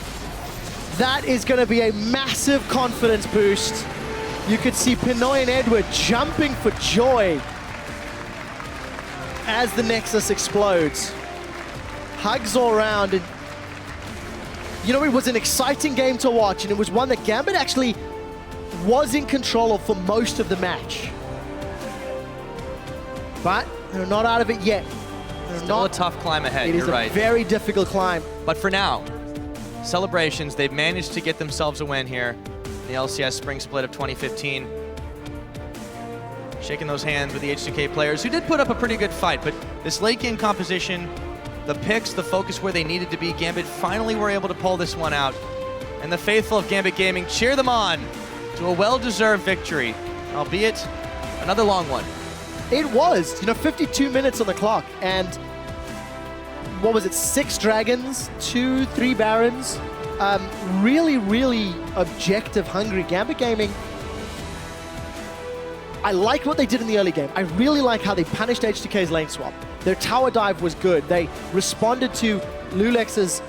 That is going to be a massive confidence boost. You could see Pinoy and Edward jumping for joy as the Nexus explodes. Hugs all around. And, you know, it was an exciting game to watch, and it was one that Gambit actually was in control of for most of the match. But they're not out of it yet. They're Still a tough climb ahead, It is you're right. a very difficult climb. But for now, celebrations, they've managed to get themselves a win here in the LCS Spring Split of 2015. Shaking those hands with the H2k players, who did put up a pretty good fight, but this late game composition, the picks, the focus where they needed to be, Gambit finally were able to pull this one out. And the faithful of Gambit Gaming cheer them on to a well-deserved victory, albeit another long one. It was, 52 minutes on the clock, and what was it, 6 Dragons, 3 Barons, really, really objective hungry. Gambit Gaming, I liked what they did in the early game. I really like how they punished H2k's lane swap. Their tower dive was good. They responded to Lulex's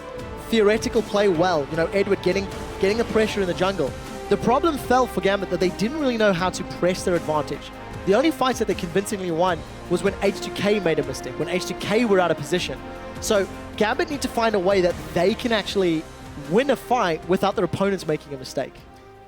theoretical play well. Edward getting the pressure in the jungle. The problem fell for Gambit that they didn't really know how to press their advantage. The only fights that they convincingly won was when H2k made a mistake, when H2k were out of position. So Gambit need to find a way that they can actually win a fight without their opponents making a mistake.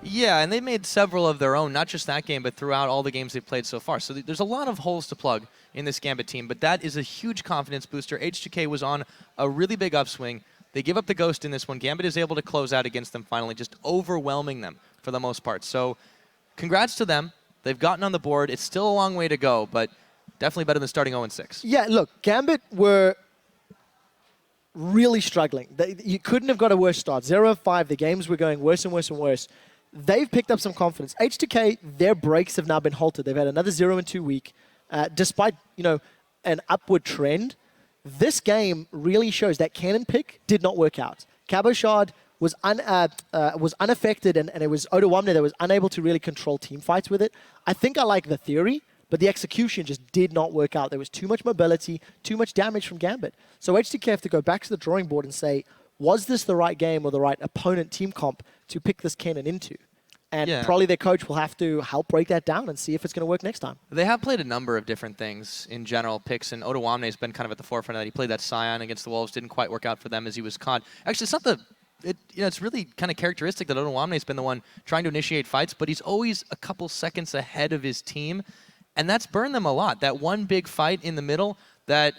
Yeah, and they made several of their own, not just that game, but throughout all the games they've played so far. So there's a lot of holes to plug in this Gambit team, but that is a huge confidence booster. H2k was on a really big upswing. They give up the ghost in this one. Gambit is able to close out against them finally, just overwhelming them for the most part. So congrats to them. They've gotten on the board. It's still a long way to go, but definitely better than starting 0-6. Yeah, look, Gambit were really struggling. You couldn't have got a worse start. 0-5, the games were going worse and worse and worse. They've picked up some confidence. H2k, their breaks have now been halted. They've had another 0-2 week. Despite, an upward trend, this game really shows that cannon pick did not work out. Cabochard was unaffected, and it was Odawamne that was unable to really control team fights with it. I think I like the theory, but the execution just did not work out. There was too much mobility, too much damage from Gambit. So H2k have to go back to the drawing board and say, was this the right game or the right opponent team comp to pick this cannon into? And probably their coach will have to help break that down and see if it's going to work next time. They have played a number of different things in general picks, and Odawamne has been kind of at the forefront of that. He played that Scion against the Wolves, didn't quite work out for them as he was caught. Actually, it's not it's really kind of characteristic that Odawamne has been the one trying to initiate fights, but he's always a couple seconds ahead of his team, and that's burned them a lot. That one big fight in the middle that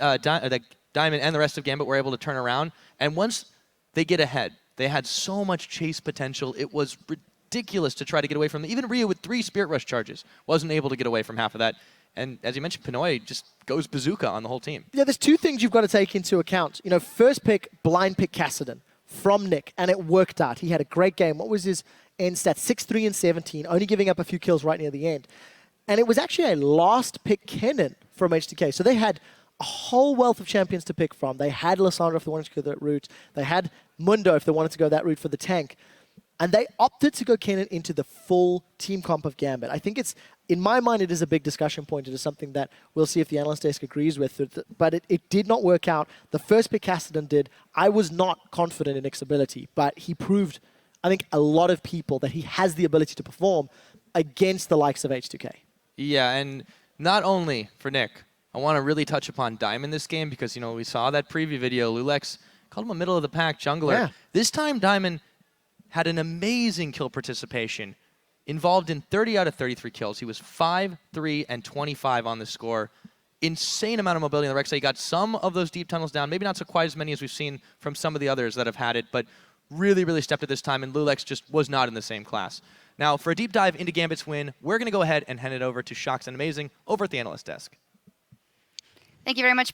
Diamond and the rest of Gambit were able to turn around, and once they get ahead, they had so much chase potential. It was ridiculous to try to get away from them. Even Ryu with 3 Spirit Rush charges wasn't able to get away from half of that. And as you mentioned, Pinoy just goes bazooka on the whole team. Yeah, there's 2 things you've got to take into account. First pick, blind pick Kassadin from Nick, and it worked out. He had a great game. What was his end stat? 6-3 and 17, only giving up a few kills right near the end. And it was actually a last pick Kennen from H2k. So they had a whole wealth of champions to pick from. They had Lissandra if they wanted to go that route. They had Mundo if they wanted to go that route for the tank. And they opted to go Kennen into the full team comp of Gambit. I think it's, in my mind, it is a big discussion point. It is something that we'll see if the analyst desk agrees with. But it did not work out. The first pick Kassadin did. I was not confident in Nick's ability, but he proved, I think, a lot of people that he has the ability to perform against the likes of H2k. Yeah, and not only for Nick, I want to really touch upon Diamond this game because, we saw that preview video. Lulex called him a middle-of-the-pack jungler. Yeah. This time, Diamond had an amazing kill participation, involved in 30 out of 33 kills. He was 5, 3, and 25 on the score. Insane amount of mobility in the Rek'Sai. He got some of those deep tunnels down, maybe not so quite as many as we've seen from some of the others that have had it, but really, really stepped at this time, and Lulex just was not in the same class. Now, for a deep dive into Gambit's win, we're going to go ahead and hand it over to Shocks and Amazing over at the analyst desk. Thank you very much.